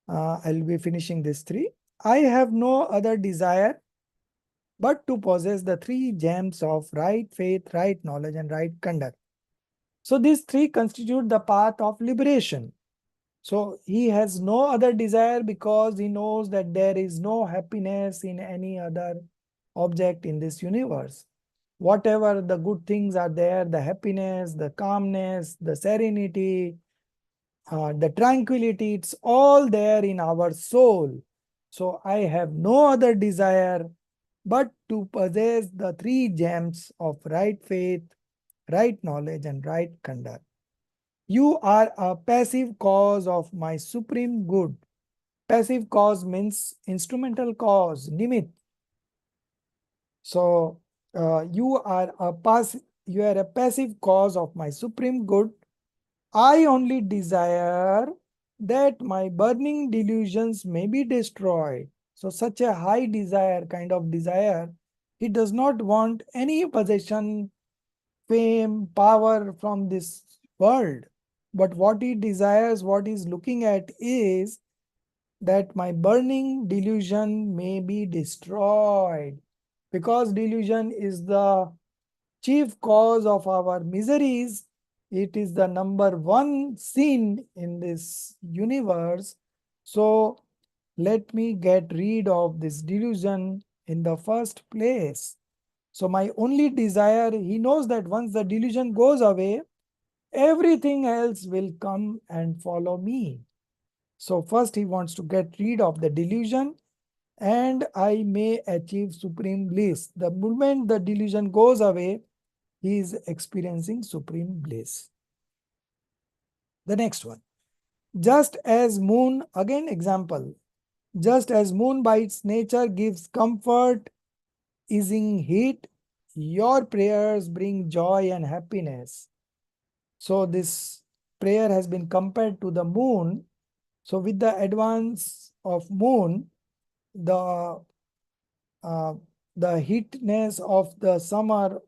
I'll be finishing these three. I have no other desire but to possess the three gems of right faith, right knowledge, and right conduct. So these three constitute the path of liberation. So he has no other desire because he knows that there is no happiness in any other object in this universe. Whatever the good things are there, the happiness, the calmness, the serenity, the tranquility, it's all there in our soul. So I have no other desire but to possess the three gems of right faith, right knowledge, and right conduct. You are a passive cause of my supreme good. Passive cause means instrumental cause, nimit. So you are a passive cause of my supreme good. I only desire that my burning delusions may be destroyed. So such a high desire, kind of desire, he does not want any possession, fame, power from this world. But what he desires, what he's looking at is that my burning delusion may be destroyed. Because delusion is the chief cause of our miseries, it is the number one sin in this universe. So let me get rid of this delusion in the first place. So my only desire, he knows that once the delusion goes away, everything else will come and follow me. So first he wants to get rid of the delusion, and I may achieve supreme bliss. The moment the delusion goes away, he is experiencing supreme bliss. The next one. Just as moon, again example. Just as moon by its nature gives comfort, easing heat, your prayers bring joy and happiness. So this prayer has been compared to the moon. So with the advance of moon, the heatness of the summer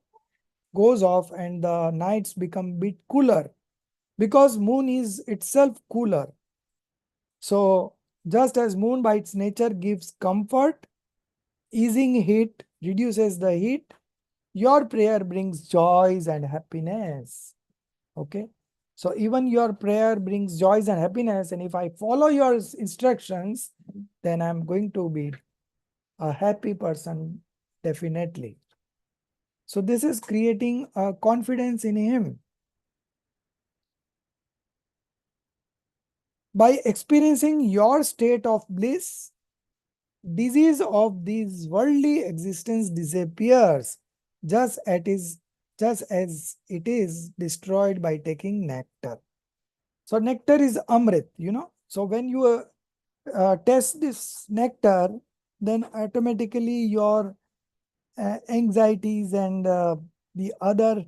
goes off and the nights become bit cooler because moon is itself cooler. So just as moon by its nature gives comfort, easing heat, reduces the heat, your prayer brings joys and happiness. Okay. So even your prayer brings joys and happiness, and if I follow your instructions, then I'm going to be a happy person, definitely. So this is creating a confidence in him. By experiencing your state of bliss, disease of this worldly existence disappears just as it is destroyed by taking nectar. So nectar is amrit, So when you test this nectar, then automatically your anxieties and the other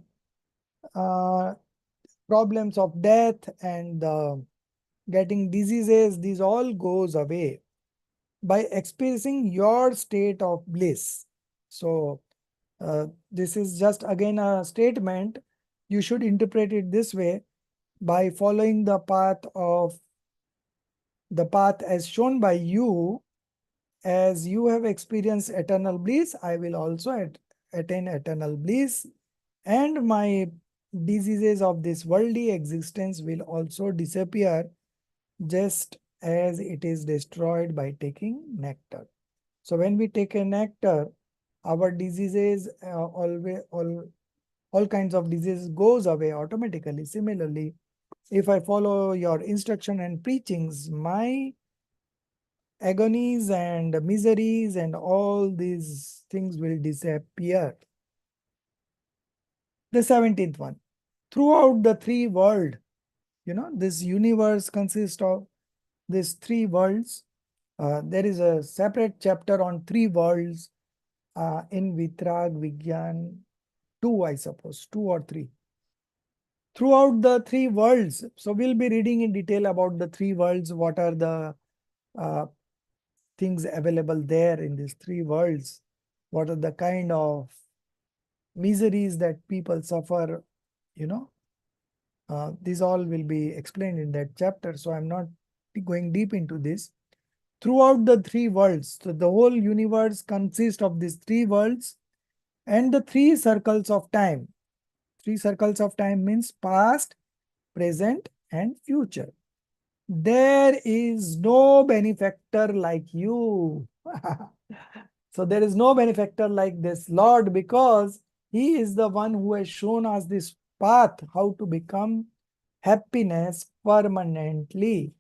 uh, problems of death and getting diseases, these all goes away by experiencing your state of bliss. So this is just again a statement. You should interpret it this way: by following the path as shown by you, as you have experienced eternal bliss, I will also attain eternal bliss, and my diseases of this worldly existence will also disappear just as it is destroyed by taking nectar. So when we take a nectar, our diseases, all kinds of diseases goes away automatically. Similarly, if I follow your instruction and preachings, my agonies and miseries and all these things will disappear. The 17th one. Throughout the three world, this universe consists of these three worlds. There is a separate chapter on three worlds in Vitrag Vigyan 2, I suppose, 2 or 3. throughout the three worlds. So we'll be reading in detail about the three worlds, what are the things available there in these three worlds, what are the kind of miseries that people suffer, you know. These all will be explained in that chapter, so I'm not going deep into this. Throughout the three worlds, so the whole universe consists of these three worlds and the three circles of time. Three circles of time means past, present, and future. There is no benefactor like you. So there is no benefactor like this Lord, because he is the one who has shown us this path, how to become happiness permanently.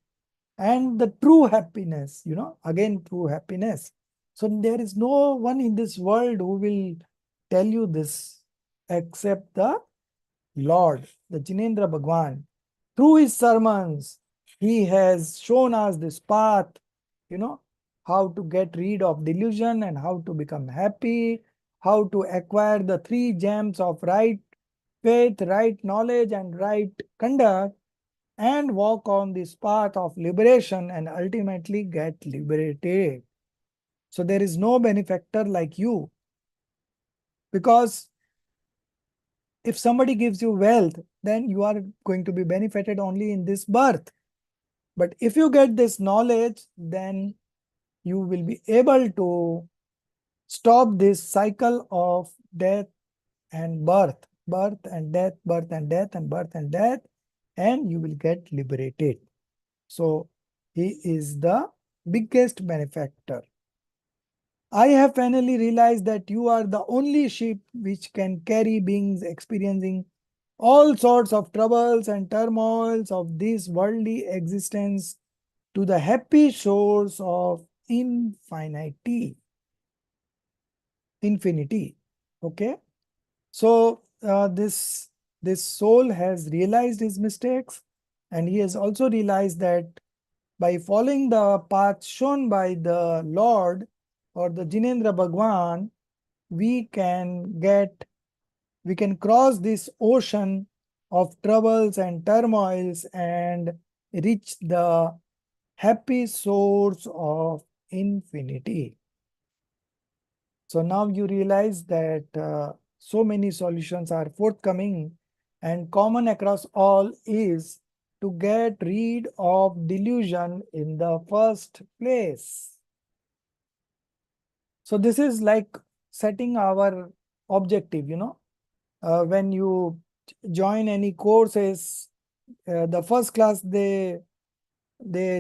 And the true happiness, you know, again, true happiness. So there is no one in this world who will tell you this except the Lord, the Jinendra Bhagwan. Through his sermons, he has shown us this path, you know, how to get rid of delusion and how to become happy, how to acquire the three gems of right faith, right knowledge, and right conduct, and walk on this path of liberation and ultimately get liberated. So there is no benefactor like you, because if somebody gives you wealth, then you are going to be benefited only in this birth. But if you get this knowledge, then you will be able to stop this cycle of death and birth, birth and death, birth and death, and birth and death, and you will get liberated. So he is the biggest benefactor. I have finally realized that you are the only ship which can carry beings experiencing all sorts of troubles and turmoils of this worldly existence to the happy shores of infinity. Okay. So this soul has realized his mistakes, and he has also realized that by following the path shown by the Lord or the Jinendra Bhagwan, we can cross this ocean of troubles and turmoils and reach the happy source of infinity. So now you realize that so many solutions are forthcoming, and common across all is to get rid of delusion in the first place. So this is like setting our objective, you know. When you join any courses, the first class, they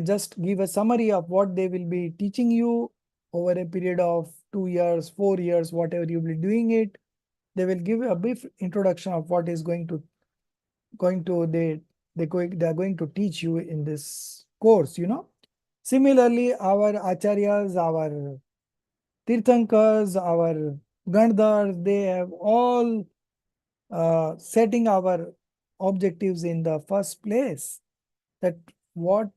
just give a summary of what they will be teaching you over a period of 2 years, 4 years, whatever you will be doing it. They will give a brief introduction of what is they are going to teach you in this course, you know. Similarly, our acharyas, our tirthankars, our gandhars, they have all setting our objectives in the first place, that what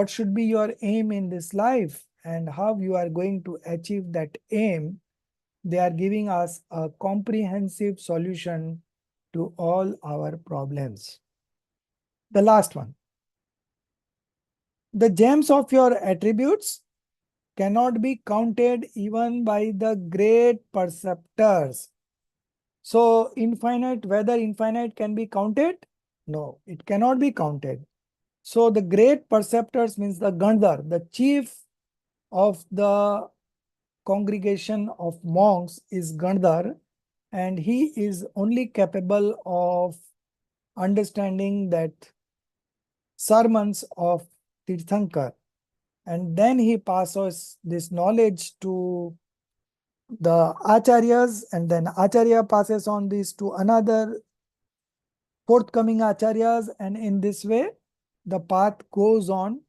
should be your aim in this life and how you are going to achieve that aim. They are giving us a comprehensive solution to all our problems. The last one. The gems of your attributes cannot be counted even by the great perceptors. So whether infinite can be counted? No, it cannot be counted. So the great perceptors means the Gandhar, the chief of the congregation of monks is Gandhar, and he is only capable of understanding that sermons of Tirthankar, and then he passes this knowledge to the acharyas, and then acharya passes on this to another forthcoming acharyas, and in this way the path goes on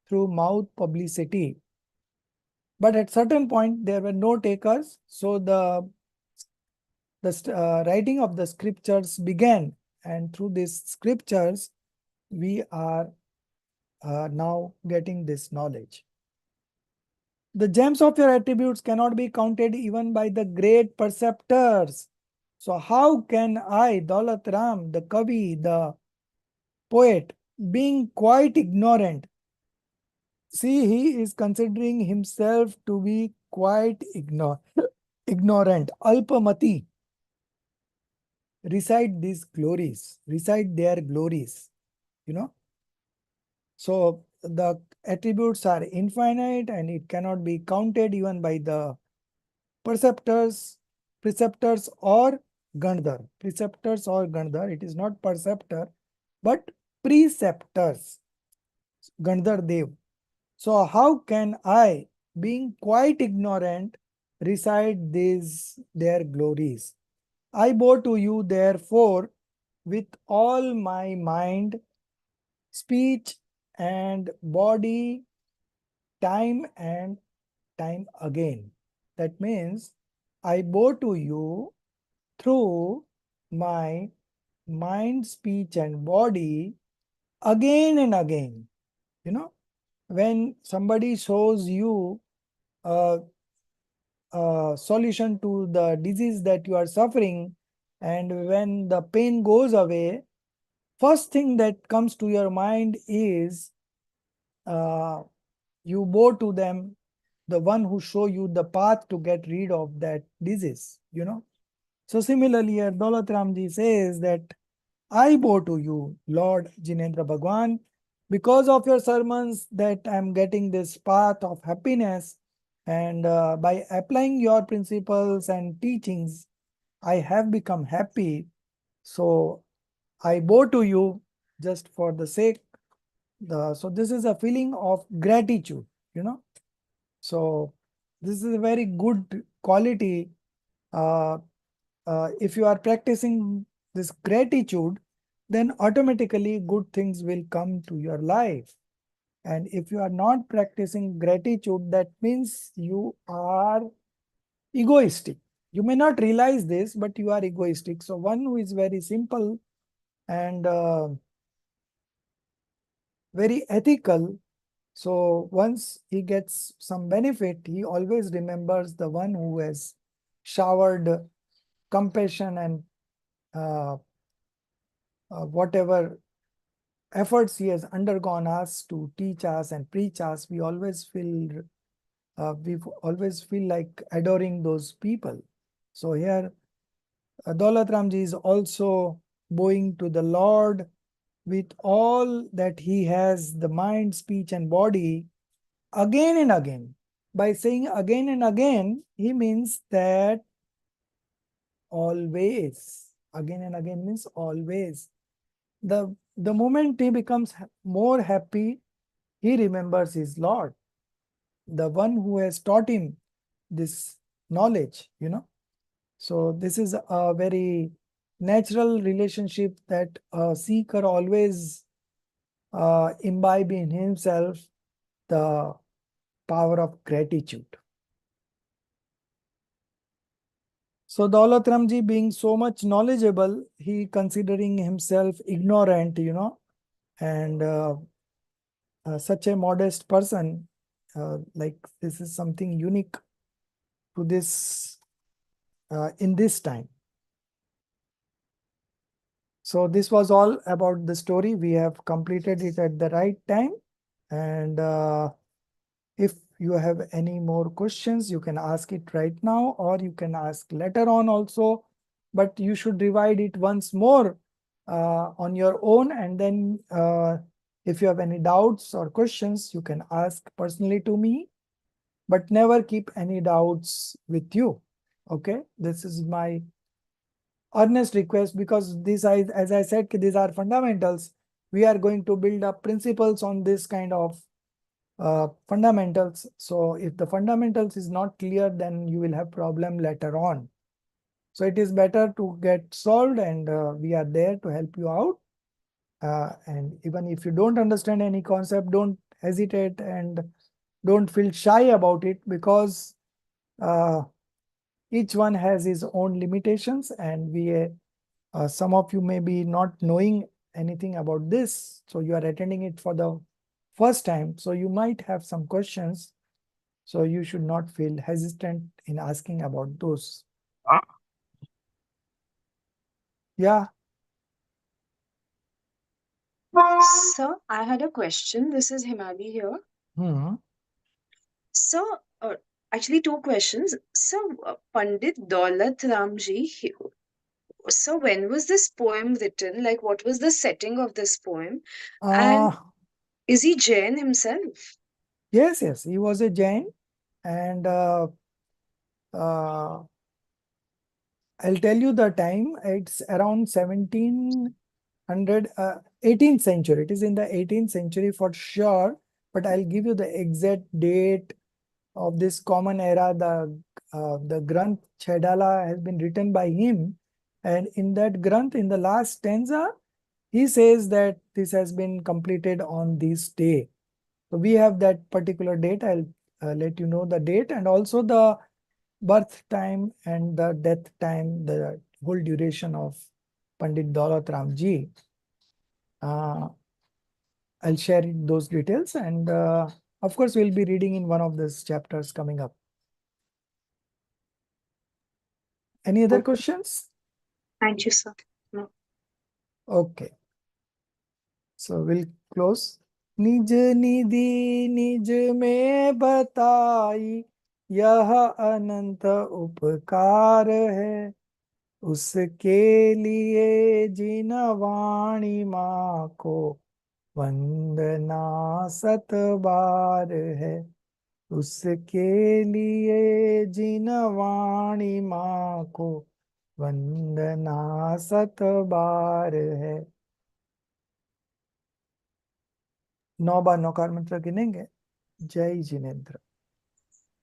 through mouth publicity. But at certain point there were no takers, so the writing of the scriptures began, and through these scriptures we are now getting this knowledge. The gems of your attributes cannot be counted even by the great perceptors. So how can I, Daulat Ram, the Kavi, the poet, being quite ignorant? See, he is considering himself to be quite ignorant. Alpamati. Recite these glories, recite their glories, you know. So the attributes are infinite and it cannot be counted even by the preceptors or Gandhar. Preceptors or Gandhar, it is not perceptor, but preceptors, Gandhar Dev. So how can I, being quite ignorant, recite these their glories? I bow to you, therefore, with all my mind, speech, and body, time and time again. That means I bow to you through my mind, speech, and body again and again. You know, when somebody shows you a, a solution to the disease that you are suffering, and when the pain goes away, first thing that comes to your mind is you bow to them, the one who show you the path to get rid of that disease, you know. So similarly here, Daulat Ramji says that I bow to you, Lord Jinendra Bhagwan, because of your sermons that I am getting this path of happiness, and by applying your principles and teachings, I have become happy. So I bow to you just for the sake. So this is a feeling of gratitude, you know. So this is a very good quality. If you are practicing this gratitude, then automatically good things will come to your life. And if you are not practicing gratitude, that means you are egoistic. You may not realize this, but you are egoistic. So one who is very simple and very ethical, so once he gets some benefit, he always remembers the one who has showered compassion and whatever efforts he has undergone us to teach us and preach us. We always feel like adoring those people. So here Daulat Ramji is also bowing to the Lord with all that he has, the mind, speech, and body, again and again. By saying again and again, he means that always. Again and again means always. The moment he becomes more happy, he remembers his Lord, the one who has taught him this knowledge, you know. So this is a very natural relationship that a seeker always imbibe in himself, the power of gratitude. So Daulat Ramji, being so much knowledgeable, he considering himself ignorant, you know, and such a modest person, like this is something unique to this in this time. So this was all about the story. We have completed it at the right time. And if you have any more questions, you can ask it right now, or you can ask later on also. But you should divide it once more on your own. And then if you have any doubts or questions, you can ask personally to me. But never keep any doubts with you. Okay, this is my earnest request, because these, as I said, these are fundamentals. We are going to build up principles on this kind of fundamentals. So if the fundamentals is not clear, then you will have problem later on. So it is better to get solved, and we are there to help you out. And even if you don't understand any concept, don't hesitate and don't feel shy about it, because each one has his own limitations, and some of you may be not knowing anything about this, so you are attending it for the first time, so you might have some questions, so you should not feel hesitant in asking about those. Yeah. Sir, I had a question. This is Himali here. Hmm. So, actually, two questions. So, Pandit Daulat Ramji, so when was this poem written? Like, what was the setting of this poem? And Uh, is he Jain himself? yes, he was a Jain, and uh, I'll tell you the time. It's around 1700, 18th century. It is in the 18th century for sure, but I'll give you the exact date of this common era. The Granth Chaitala has been written by him, and in that Granth, in the last stanza, he says that this has been completed on this day. So we have that particular date. I'll let you know the date and also the birth time and the death time, the whole duration of Pandit Daulat Ramji. I'll share those details, and of course we'll be reading in one of these chapters coming up. Any other questions? Thank you, sir. No. Okay, so we'll close. निज निधि निज में बताई, यह अनंत उपकार है। उसके लिए जिन वाणी माँ को वंदना सत बार है। उसके लिए जिन वाणी माँ को वंदना सत बार है। 9 बार नौकार मंत्र गिनेंगे। जय जिनेन्द्र।